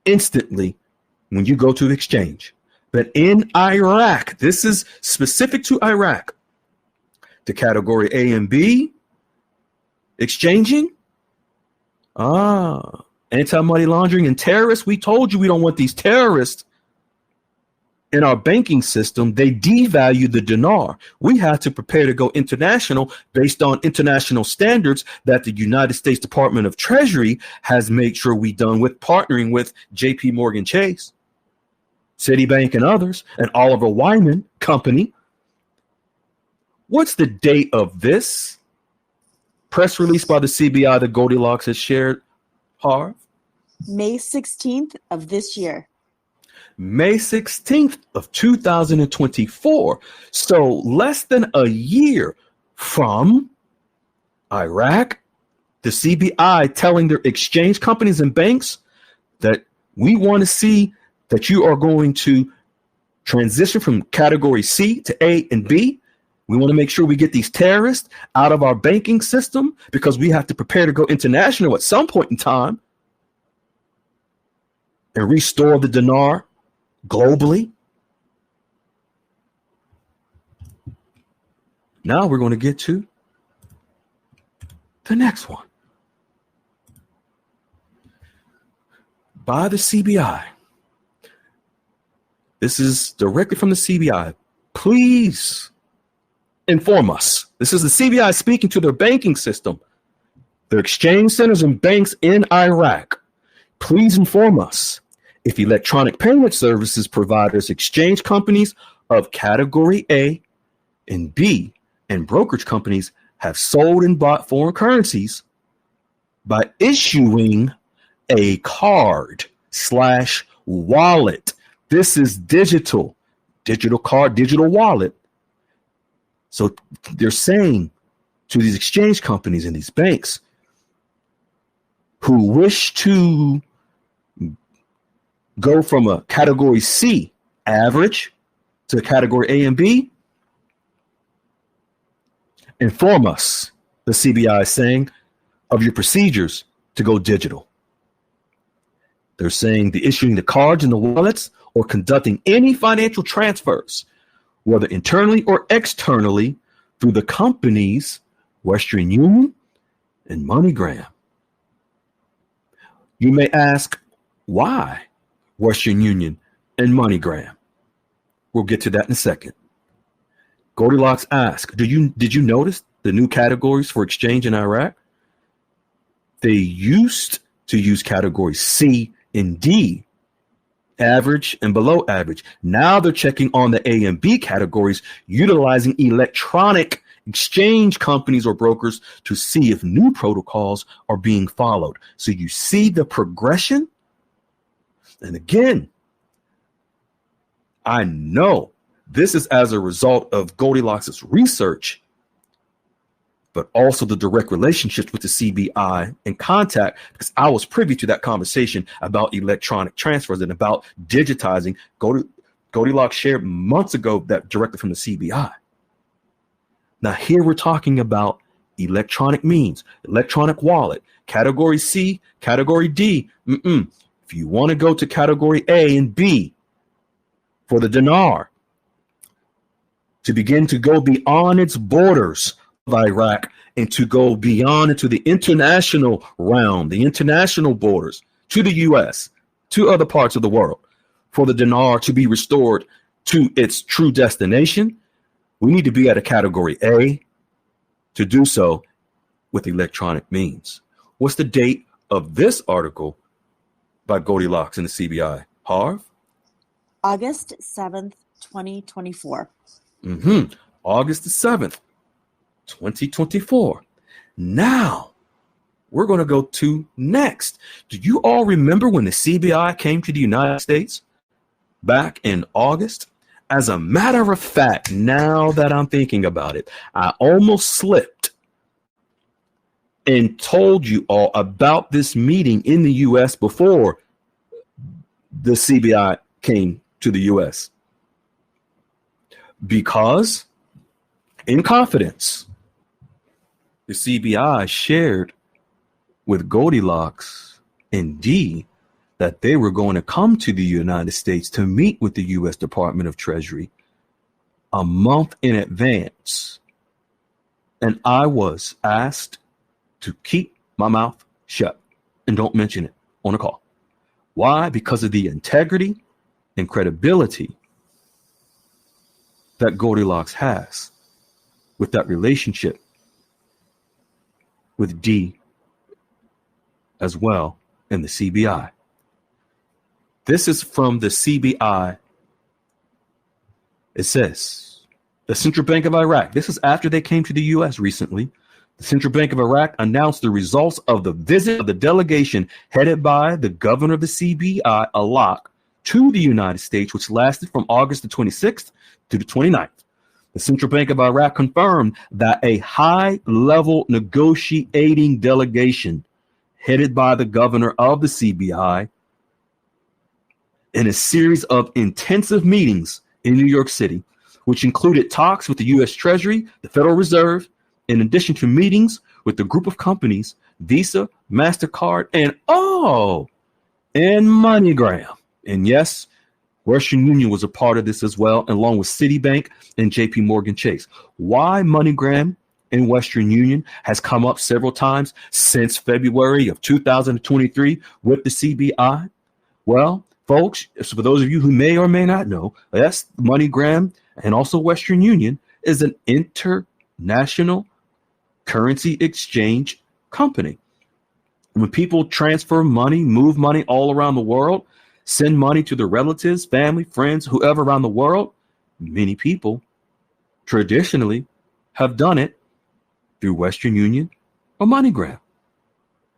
instantly when you go to the exchange. But in Iraq, this is specific to Iraq, the category A and B exchanging, anti-money laundering and terrorists. We told you we don't want these terrorists in our banking system. They devalue the dinar. We have to prepare to go international based on international standards that the United States Department of Treasury has made sure we done with partnering with JP Morgan Chase, Citibank and others, and Oliver Wyman Company. What's the date of this press release by the CBI that Goldilocks has shared, Harv? May 16th of this year. May 16th of 2024. So less than a year from Iraq, the CBI telling their exchange companies and banks that we want to see that you are going to transition from category C to A and B. We want to make sure we get these terrorists out of our banking system because we have to prepare to go international at some point in time and restore the dinar globally. Now we're going to get to the next one. By the CBI. This is directly from the CBI. Please inform us. This is the CBI speaking to their banking system, their exchange centers and banks in Iraq. Please inform us If electronic payment services providers, exchange companies of category A and B, and brokerage companies have sold and bought foreign currencies by issuing a card / wallet. This is digital card, digital wallet. So they're saying to these exchange companies and these banks who wish to go from a category C average to a category A and B, inform us, the CBI is saying, of your procedures to go digital. They're saying the issuing the cards and the wallets or conducting any financial transfers, whether internally or externally, through the companies Western Union and MoneyGram. You may ask, why Western Union and MoneyGram? We'll get to that in a second. Goldilocks asks, did you notice the new categories for exchange in Iraq? They used to use categories C and D, average and below average. Now they're checking on the A and B categories, utilizing electronic exchange companies or brokers to see if new protocols are being followed. So you see the progression. And again, I know this is as a result of Goldilocks' research, but also the direct relationships with the CBI and contact, because I was privy to that conversation about electronic transfers and about digitizing. Goldilocks shared months ago that directly from the CBI. Now here we're talking about electronic means, electronic wallet, category C, category D. If you want to go to category A and B for the dinar, to begin to go beyond its borders of Iraq and to go beyond into the international realm, the international borders, to the U.S., to other parts of the world, for the dinar to be restored to its true destination, we need to be at a category A to do so with electronic means. What's the date of this article by Goldilocks and the CBI? Harv? August 7th, 2024. August the 7th, 2024. Now, we're going to go to next. Do you all remember when the CBI came to the United States back in August? As a matter of fact, now that I'm thinking about it, I almost slipped and told you all about this meeting in the U.S. before the CBI came to the U.S. Because in confidence, the CBI shared with Goldilocks and D that they were going to come to the United States to meet with the U.S. Department of Treasury a month in advance. And I was asked to keep my mouth shut and don't mention it on a call. Why? Because of the integrity and credibility that Goldilocks has with that relationship with D as well and the CBI. This is from the CBI. It says, the Central Bank of Iraq, this is after they came to the U.S. recently. The Central Bank of Iraq announced the results of the visit of the delegation headed by the governor of the CBI, Alak, to the United States, which lasted from August the 26th to the 29th. The Central Bank of Iraq confirmed that a high-level negotiating delegation headed by the governor of the CBI in a series of intensive meetings in New York City, which included talks with the U.S. Treasury, the Federal Reserve, in addition to meetings with the group of companies, Visa, MasterCard, and MoneyGram. And yes, Western Union was a part of this as well, along with Citibank and JP Morgan Chase. Why MoneyGram and Western Union has come up several times since February of 2023 with the CBI? Well, folks, for those of you who may or may not know, yes, MoneyGram and also Western Union is an international currency exchange company. When people transfer money, move money all around the world, send money to their relatives, family, friends, whoever around the world, many people traditionally have done it through Western Union or MoneyGram.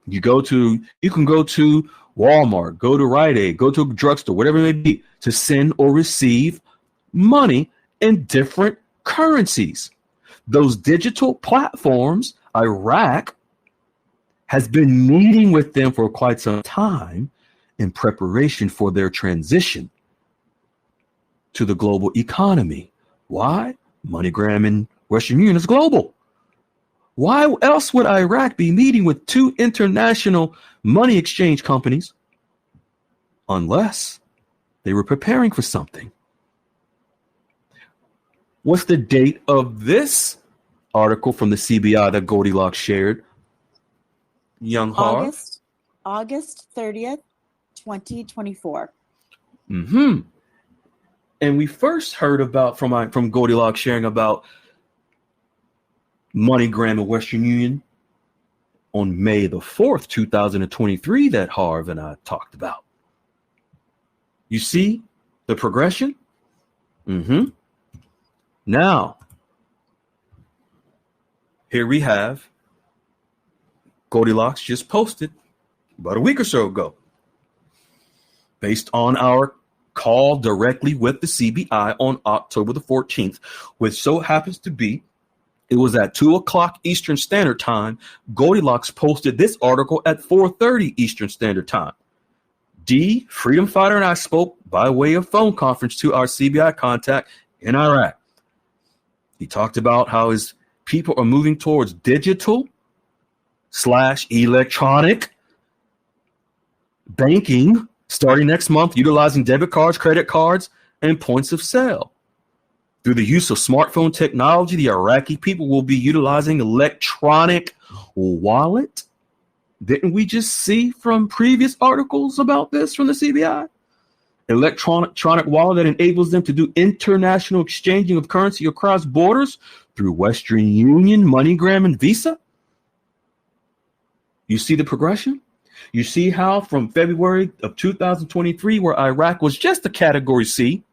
You can go to Walmart, go to Rite Aid, go to a drugstore, whatever it may be, to send or receive money in different currencies. Those digital platforms, Iraq has been meeting with them for quite some time in preparation for their transition to the global economy. Why? MoneyGram and Western Union is global. Why else would Iraq be meeting with two international money exchange companies unless they were preparing for something? What's the date of this article from the CBI that Goldilocks shared? Young Harv? August 30th, 2024. And we first heard about from Goldilocks sharing about MoneyGram and Western Union on May the 4th, 2023 that Harv and I talked about. You see the progression? Now, here we have Goldilocks just posted about a week or so ago, based on our call directly with the CBI on October the 14th, which so happens to be, it was at 2:00 Eastern Standard Time. Goldilocks posted this article at 4:30 Eastern Standard Time. D, Freedom Fighter, and I spoke by way of phone conference to our CBI contact in Iraq. He talked about how his people are moving towards digital/electronic banking starting next month, utilizing debit cards, credit cards, and points of sale. Through the use of smartphone technology, the Iraqi people will be utilizing electronic wallet. Didn't we just see from previous articles about this from the CBI? Electronic wallet that enables them to do international exchanging of currency across borders through Western Union, MoneyGram, and Visa. You see the progression? You see how from February of 2023, where Iraq was just a category C,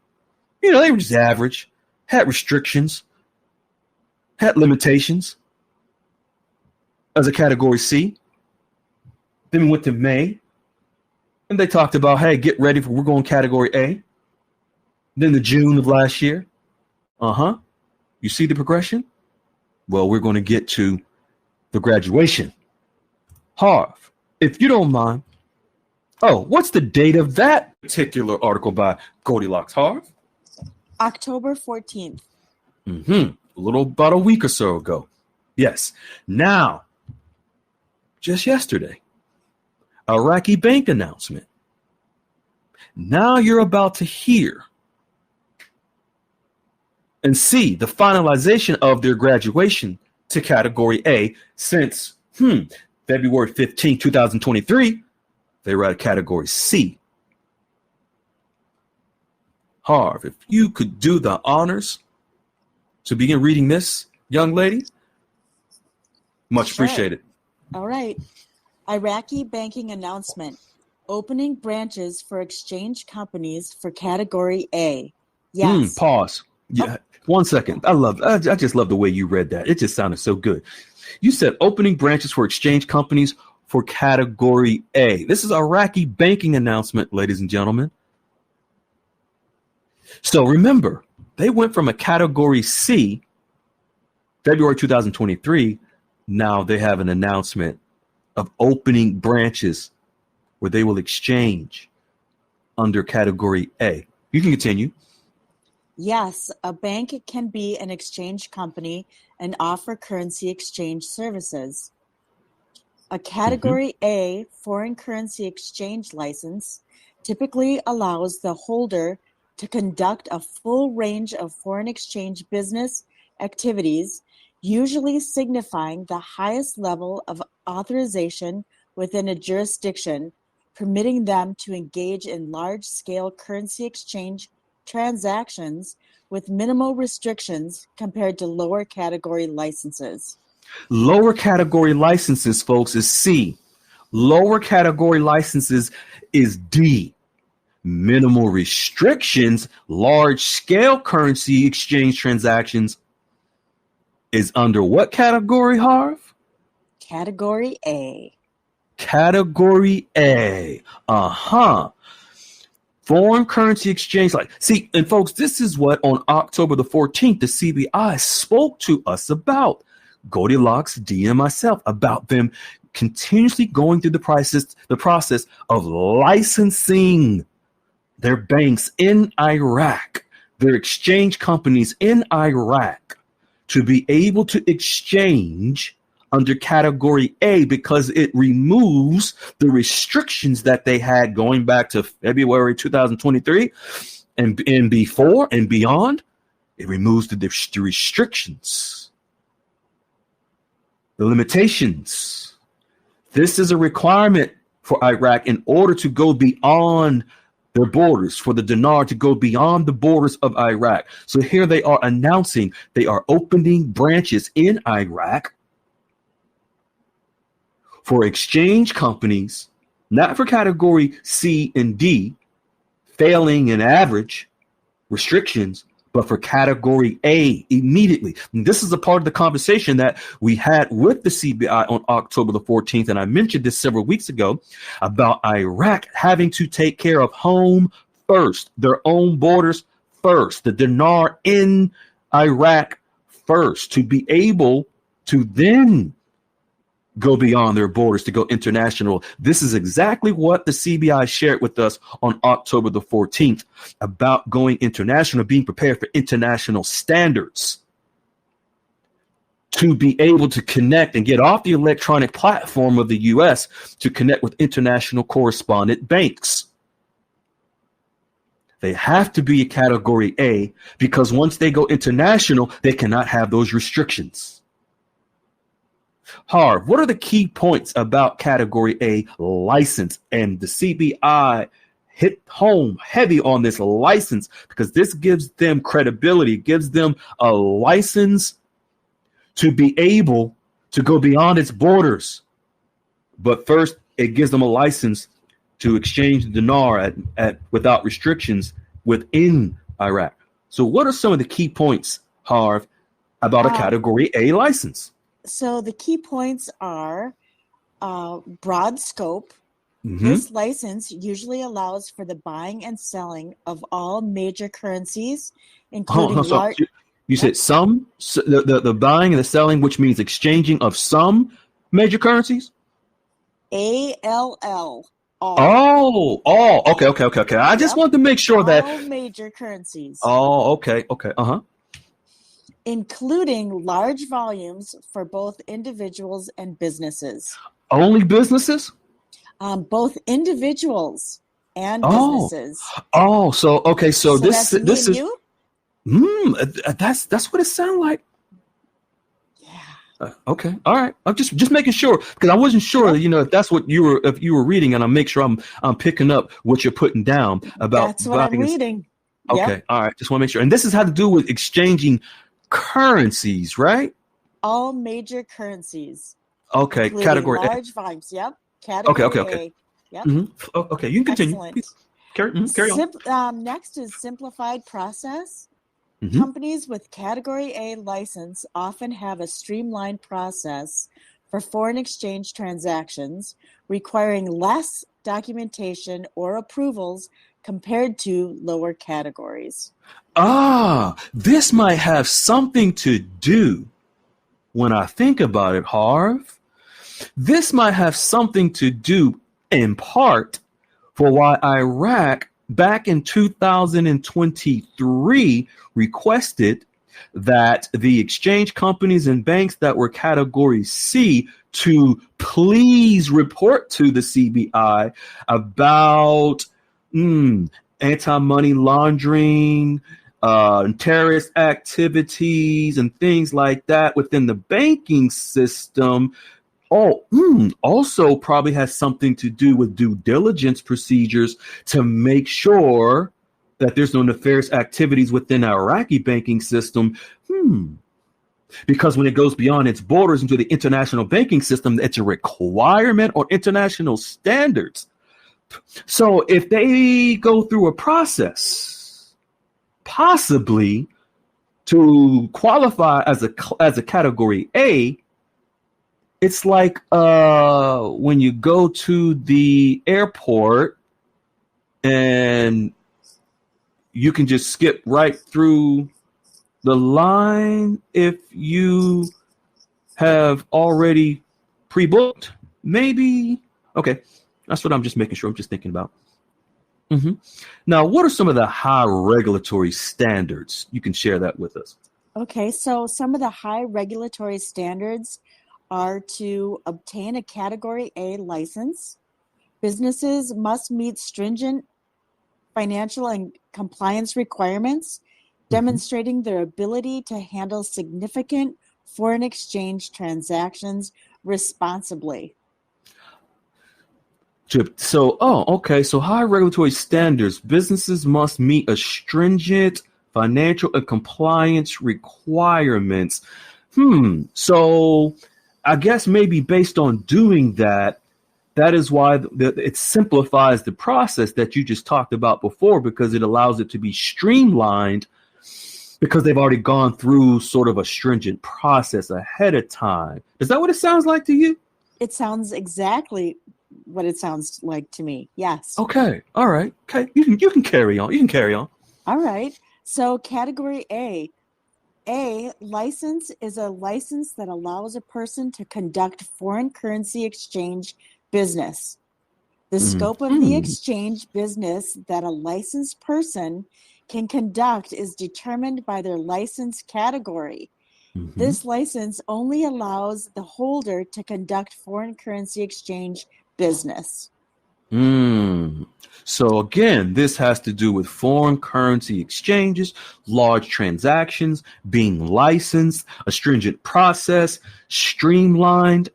they were just average, had restrictions, had limitations as a category C. Then we went to May, and they talked about, hey, get ready we're going category A. Then the June of last year. You see the progression? Well, we're going to get to the graduation. Harv, if you don't mind. Oh, what's the date of that particular article by Goldilocks, Harv? October 14th. A little about a week or so ago. Yes. Now, just yesterday, Iraqi bank announcement. Now you're about to hear and see the finalization of their graduation to category A since February 15, 2023, they were at category C. Harv, if you could do the honors to begin reading this, young lady, much appreciated. All right. Iraqi banking announcement. Opening branches for exchange companies for category A. Yes. Pause. Yeah. 1 second. I just love the way you read that. It just sounded so good. You said opening branches for exchange companies for category A. This is Iraqi banking announcement, ladies and gentlemen. So remember, they went from a category C, February 2023. Now they have an announcement of opening branches where they will exchange under category A. You can continue. Yes, a bank can be an exchange company and offer currency exchange services. A category A foreign currency exchange license typically allows the holder to conduct a full range of foreign exchange business activities, usually signifying the highest level of authorization within a jurisdiction, permitting them to engage in large-scale currency exchange transactions with minimal restrictions compared to lower category licenses. Lower category licenses, folks, is C. Lower category licenses is D. minimal restrictions, large scale currency exchange transactions is under what category, Harv? Category A. Category A. Foreign currency exchange. And folks, this is what on October the 14th, the CBI spoke to us about. Goldilocks, D, and myself, about them continuously going through the process of licensing their banks in Iraq, their exchange companies in Iraq, to be able to exchange under Category A, because it removes the restrictions that they had going back to February 2023 and before and beyond. It removes the restrictions, the limitations. This is a requirement for Iraq in order to go beyond their borders, for the dinar to go beyond the borders of Iraq. So here they are announcing they are opening branches in Iraq for exchange companies, not for Category C and D, failing in average restrictions, but for Category A immediately. And this is a part of the conversation that we had with the CBI on October the 14th. And I mentioned this several weeks ago about Iraq having to take care of home first, their own borders first, the dinar in Iraq first, to be able to then go beyond their borders, to go international. This is exactly what the CBI shared with us on October the 14th about going international, being prepared for international standards, to be able to connect and get off the electronic platform of the US to connect with international correspondent banks. They have to be a Category A, because once they go international, they cannot have those restrictions. Harv, what are the key points about Category A license? And the CBI hit home heavy on this license because this gives them credibility, gives them a license to be able to go beyond its borders. But first, it gives them a license to exchange the dinar at without restrictions within Iraq. So what are some of the key points, Harv, about a Category A license? So the key points are broad scope. Mm-hmm. This license usually allows for the buying and selling of all major currencies, including large. You said some, the buying and the selling, which means exchanging of some major currencies? ALL. All. Okay. I just wanted to make sure that all major currencies. Oh, okay. Including large volumes for both individuals and businesses. Only businesses? Both individuals and businesses. So this is you? That's what it sounds like. Yeah. Okay. All right. I'm just making sure, because I wasn't sure, if that's what you were reading, and I'll make sure I'm picking up what you're putting down about. That's what I'm reading. Okay. Yep. All right. Just want to make sure. And this has had to do with exchanging currencies, right? All major currencies. Okay. Category large volumes. Yep. Category Okay. A. Yep. Mm-hmm. Okay. You can continue. Excellent. Carry on. Next is simplified process. Mm-hmm. Companies with Category A license often have a streamlined process for foreign exchange transactions, requiring less documentation or approvals compared to lower categories. This might have something to do, when I think about it, Harv. This might have something to do, in part, for why Iraq back in 2023 requested that the exchange companies and banks that were Category C to please report to the CBI about anti-money laundering, terrorist activities, and things like that within the banking system. Also probably has something to do with due diligence procedures to make sure that there's no nefarious activities within our Iraqi banking system. Because when it goes beyond its borders into the international banking system, it's a requirement or international standards So if they go through a process, possibly to qualify as a category A, it's like when you go to the airport and you can just skip right through the line if you have already pre-booked. Maybe. Okay. That's what I'm just making sure. I'm just thinking about. Now, what are some of the high regulatory standards? You can share that with us. Okay, so some of the high regulatory standards are to obtain a Category A license. Businesses must meet stringent financial and compliance requirements, demonstrating their ability to handle significant foreign exchange transactions responsibly. So, okay. So high regulatory standards. Businesses must meet a stringent financial and compliance requirements. So I guess maybe based on doing that, that is why it simplifies the process that you just talked about before, because it allows it to be streamlined because they've already gone through sort of a stringent process ahead of time. Is that what it sounds like to you? It sounds exactly what it sounds like to me. Yes. Okay. All right. Okay. You can carry on. You can carry on. All right. So Category A. A license is a license that allows a person to conduct foreign currency exchange business. The scope of the exchange business that a licensed person can conduct is determined by their license category. This license only allows the holder to conduct foreign currency exchange business. So again, this has to do with foreign currency exchanges, large transactions, being licensed, a stringent process, streamlined.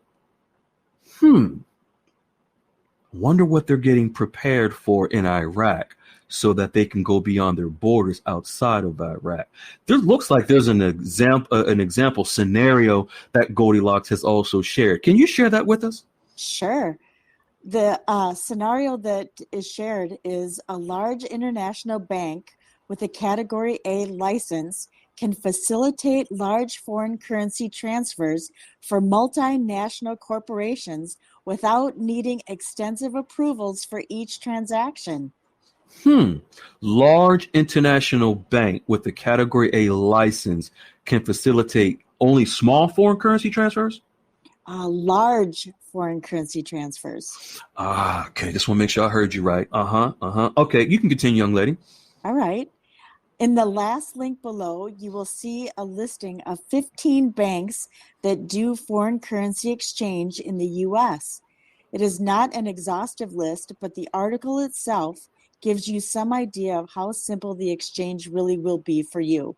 Wonder what they're getting prepared for in Iraq so that they can go beyond their borders outside of Iraq. There looks like there's an example scenario that Goldilocks has also shared. Can you share that with us? Sure. The scenario that is shared is a large international bank with a Category A license can facilitate large foreign currency transfers for multinational corporations without needing extensive approvals for each transaction. Large international bank with a Category A license can facilitate only small foreign currency transfers? Large foreign currency transfers. Okay. Just want to make sure I heard you right. Okay. You can continue, young lady. All right. In the last link below, you will see a listing of 15 banks that do foreign currency exchange in the U.S. It is not an exhaustive list, but the article itself gives you some idea of how simple the exchange really will be for you.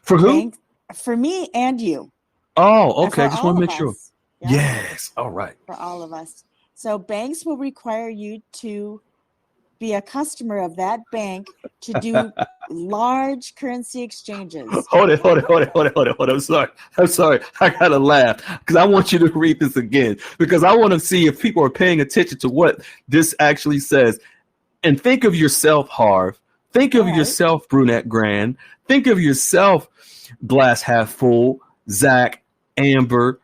For who? For me and you. Oh, okay. Just want to make sure. Yeah. Yes. All right. For all of us. So banks will require you to be a customer of that bank to do large currency exchanges. Hold it. I'm sorry. I gotta laugh because I want you to read this again because I want to see if people are paying attention to what this actually says. And think of yourself, Harv. Think of yourself, Brunette Grant. Think of yourself, Glass Half Full, Zach, Amber,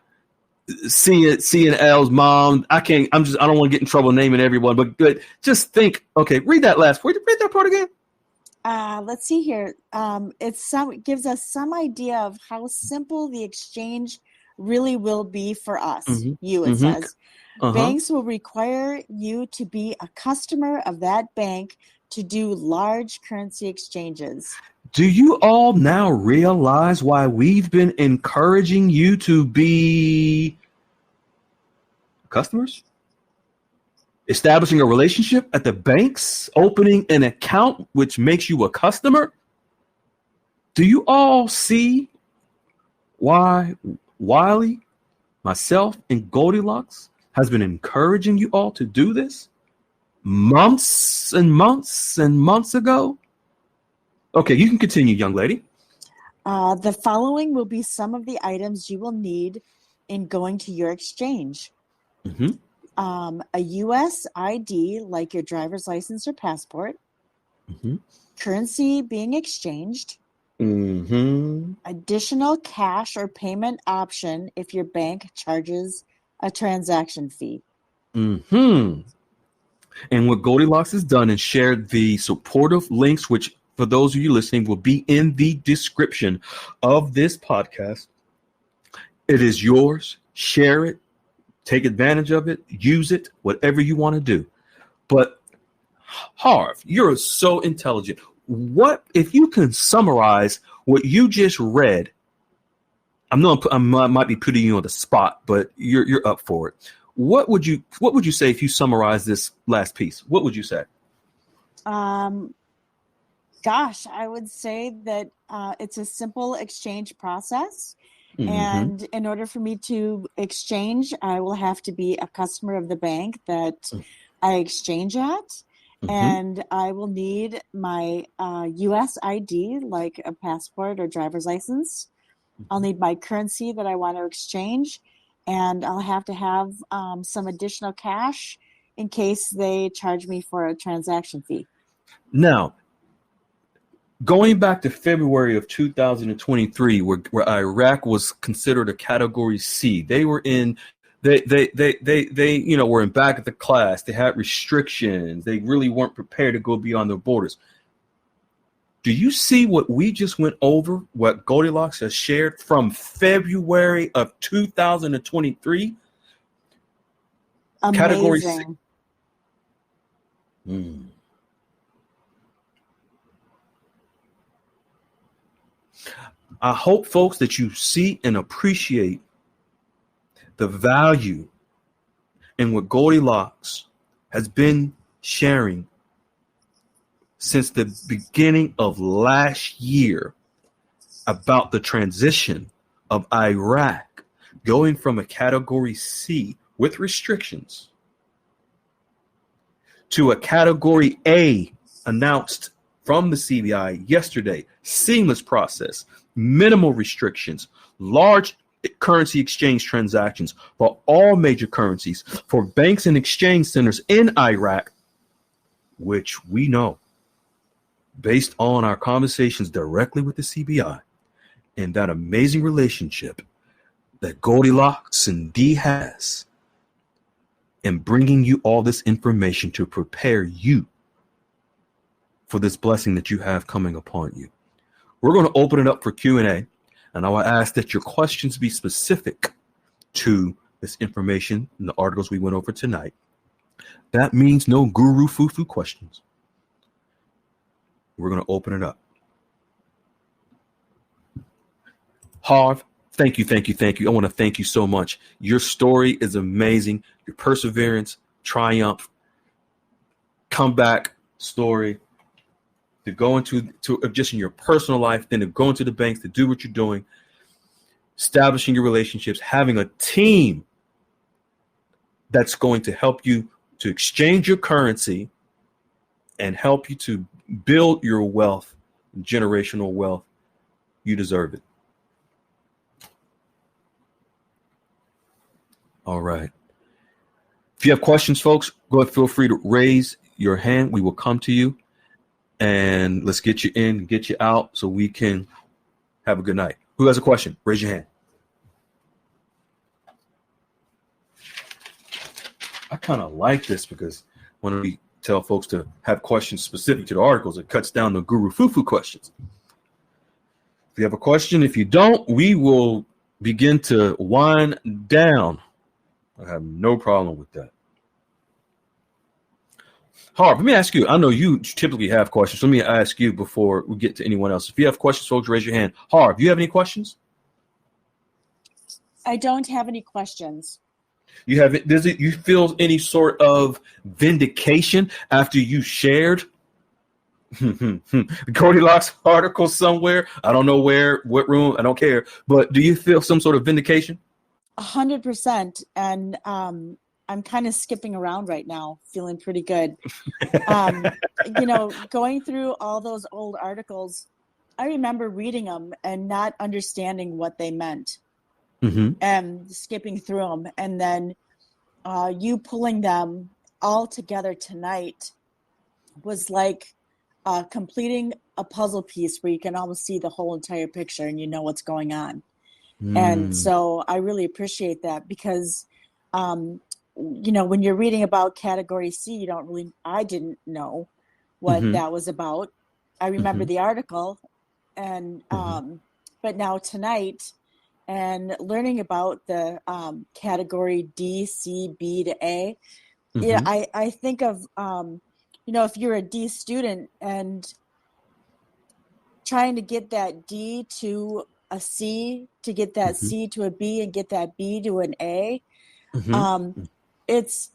C&L's mom. I don't want to get in trouble naming everyone, but just think. Okay, read that last part. Read that part again. Let's see here. It gives us some idea of how simple the exchange really will be for us. It says. Banks will require you to be a customer of that bank to do large currency exchanges. Do you all now realize why we've been encouraging you to be customers? Establishing a relationship at the banks, opening an account, which makes you a customer? Do you all see why Wiley, myself, and Goldilocks has been encouraging you all to do this months and months and months ago? Okay, you can continue, young lady. The following will be some of the items you will need in going to your exchange. a U.S. ID, like your driver's license or passport, Mm-hmm. currency being exchanged, Mm-hmm. additional cash or payment option if your bank charges a transaction fee. Mm-hmm. And what Goldilocks has done is shared the supportive links, which for those of you listening will be in the description of this podcast. It is yours. Share it. Take advantage of it. Use it. Whatever you want to do. But Harv, you're so intelligent. What if you can summarize what you just read? I might be putting you on the spot, but you're up for it. What would you say if you summarize this last piece? What would you say? Gosh, I would say that it's a simple exchange process. Mm-hmm. And in order for me to exchange, I will have to be a customer of the bank that I exchange at. Mm-hmm. And I will need my U.S. ID, like a passport or driver's license. I'll need my currency that I want to exchange. And I'll have to have some additional cash in case they charge me for a transaction fee. Now, going back to February of 2023, where Iraq was considered a Category C, they were in. They were in back of the class. They had restrictions. They really weren't prepared to go beyond their borders. Do you see what we just went over? What Goldilocks has shared from February of 2023? Amazing. Category C. I hope, folks, that you see and appreciate the value in what Goldilocks has been sharing since the beginning of last year about the transition of Iraq going from a Category C with restrictions to a Category A announced from the CBI yesterday. Seamless process, minimal restrictions, large currency exchange transactions for all major currencies for banks and exchange centers in Iraq, which we know, based on our conversations directly with the CBI and that amazing relationship that Goldilocks and Dee has in bringing you all this information to prepare you for this blessing that you have coming upon you. We're going to open it up for Q&A, and I will ask that your questions be specific to this information and the articles we went over tonight. That means no guru foo-foo questions. We're going to open it up. Harv, thank you. I want to thank you so much. Your story is amazing. Your perseverance, triumph, comeback story, to go into just in your personal life, then to go into the banks, to do what you're doing, establishing your relationships, having a team that's going to help you to exchange your currency and help you to build your wealth, generational wealth. You deserve it. All right. If you have questions, folks, go ahead, feel free to raise your hand. We will come to you and let's get you in, get you out so we can have a good night. Who has a question? Raise your hand. I kind of like this because when we tell folks to have questions specific to the articles, it cuts down the guru foo-foo questions. If you have a question, if you don't, we will begin to wind down. I have no problem with that. Harv, let me ask you. I know you typically have questions. Let me ask you before we get to anyone else. If you have questions, folks, raise your hand. Harv, do you have any questions? I don't have any questions. You have it? Does it? You feel any sort of vindication after you shared Goldilocks article somewhere? I don't know where, what room. I don't care. But do you feel some sort of vindication? 100%. And I'm kind of skipping around right now, feeling pretty good. Going through all those old articles, I remember reading them and not understanding what they meant, and skipping through them. And then you pulling them all together tonight was like completing a puzzle piece where you can almost see the whole entire picture and you know what's going on. And so I really appreciate that because, when you're reading about Category C, I didn't know what that was about. I remember the article, and but now tonight, and learning about the Category D, C, B to A, I think of, if you're a D student and trying to get that D to a C, to get that C to a B, and get that B to an A, it's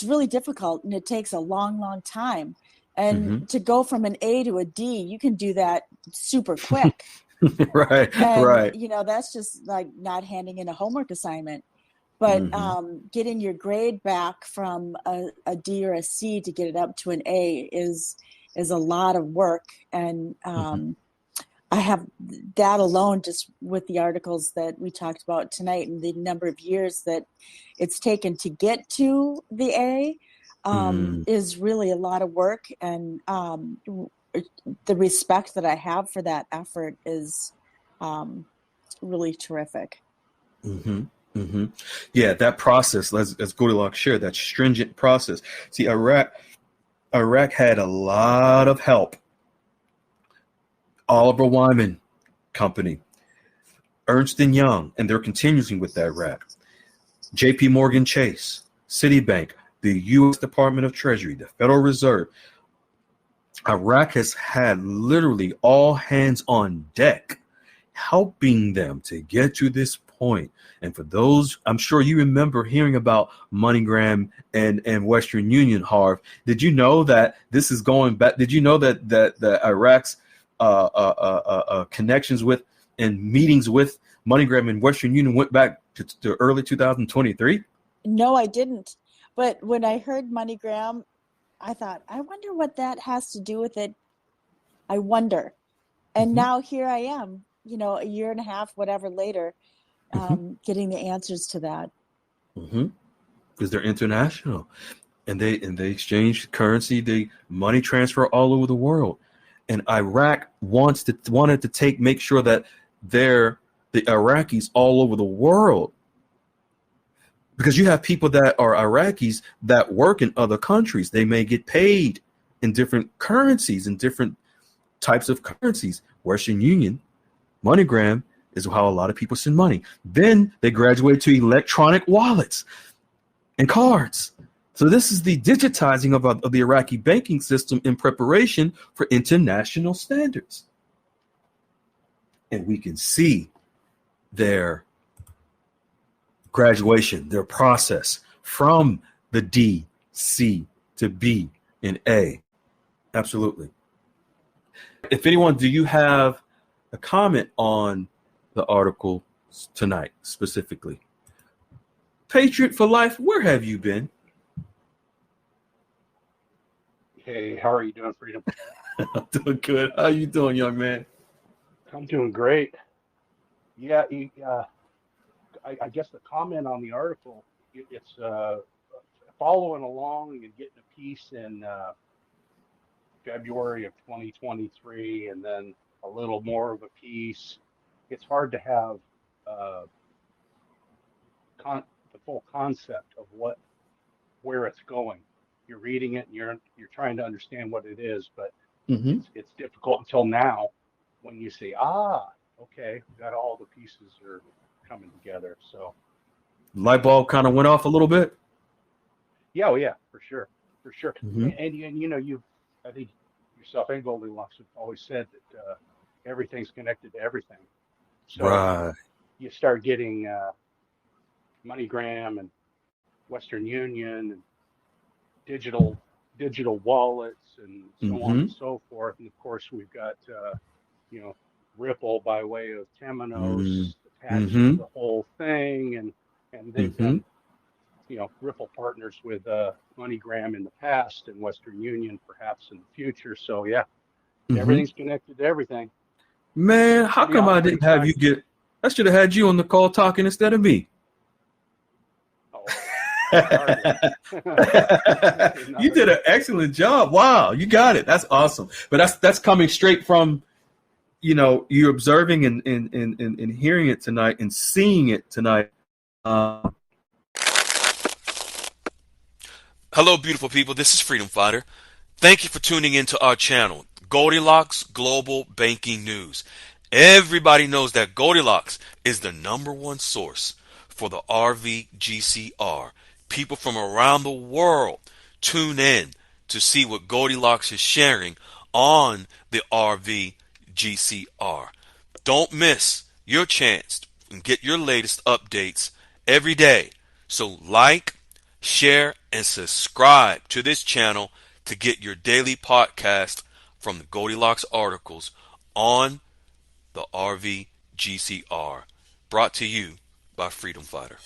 really difficult, and it takes a long, long time. And to go from an A to a D, you can do that super quick. Right. That's just like not handing in a homework assignment. But getting your grade back from a D or a C to get it up to an A is a lot of work. And I have that alone, just with the articles that we talked about tonight and the number of years that it's taken to get to the A, is really a lot of work. And the respect that I have for that effort is really terrific. Yeah, that process, as Goldilocks shared, that stringent process. See, Iraq had a lot of help. Oliver Wyman Company, Ernst & Young, and they're continuing with Iraq. J.P. Morgan Chase, Citibank, the U.S. Department of Treasury, the Federal Reserve. Iraq has had literally all hands on deck helping them to get to this point. And for those, I'm sure you remember hearing about MoneyGram and Western Union, Harv. Did you know that this is going back? Did you know that Iraq's connections with and meetings with MoneyGram and Western Union went back to early 2023? No, I didn't. But when I heard MoneyGram, I thought, I wonder what that has to do with it. I wonder. And now here I am, a year and a half, whatever later, getting the answers to that. Because they're international, and they exchange currency, they money transfer all over the world. And Iraq wanted to make sure that the Iraqis all over the world, because you have people that are Iraqis that work in other countries. They may get paid in different currencies and different types of currencies. Western Union, MoneyGram is how a lot of people send money. Then they graduate to electronic wallets and cards. So this is the digitizing of the Iraqi banking system in preparation for international standards. And we can see their graduation, their process from the D, C to B and A. Absolutely. If anyone, do you have a comment on the article tonight specifically? Patriot for Life, where have you been? Hey, how are you doing, Freedom? I'm doing good. How you doing, young man? I'm doing great. Yeah, I guess the comment on the article, it's following along and getting a piece in February of 2023, and then a little more of a piece. It's hard to have the full concept of where it's going. You're reading it and you're trying to understand what it is, but it's difficult until now when you say, okay, we got all the pieces are coming together. So light bulb kind of went off a little bit. Yeah, for sure. And I think yourself and Goldilocks have always said that everything's connected to everything. So you start getting MoneyGram and Western Union and digital wallets and so on and so forth. And of course, we've got Ripple by way of Temenos attached to the whole thing, and they've been Ripple partners with MoneyGram in the past and Western Union perhaps in the future. So everything's connected to everything. Man, how come I didn't have you I should have had you on the call talking instead of me. Oh, You did an excellent job. Wow, you got it. That's awesome. But that's coming straight from, you're observing and hearing it tonight and seeing it tonight. Hello, beautiful people. This is Freedom Fighter. Thank you for tuning into our channel, Goldilocks Global Banking News. Everybody knows that Goldilocks is the #1 source for the RVGCR. People from around the world tune in to see what Goldilocks is sharing on the RVGCR. Don't miss your chance and get your latest updates every day. So like, share, and subscribe to this channel to get your daily podcast from the Goldilocks articles on the RVGCR. Brought to you by Freedom Fighter.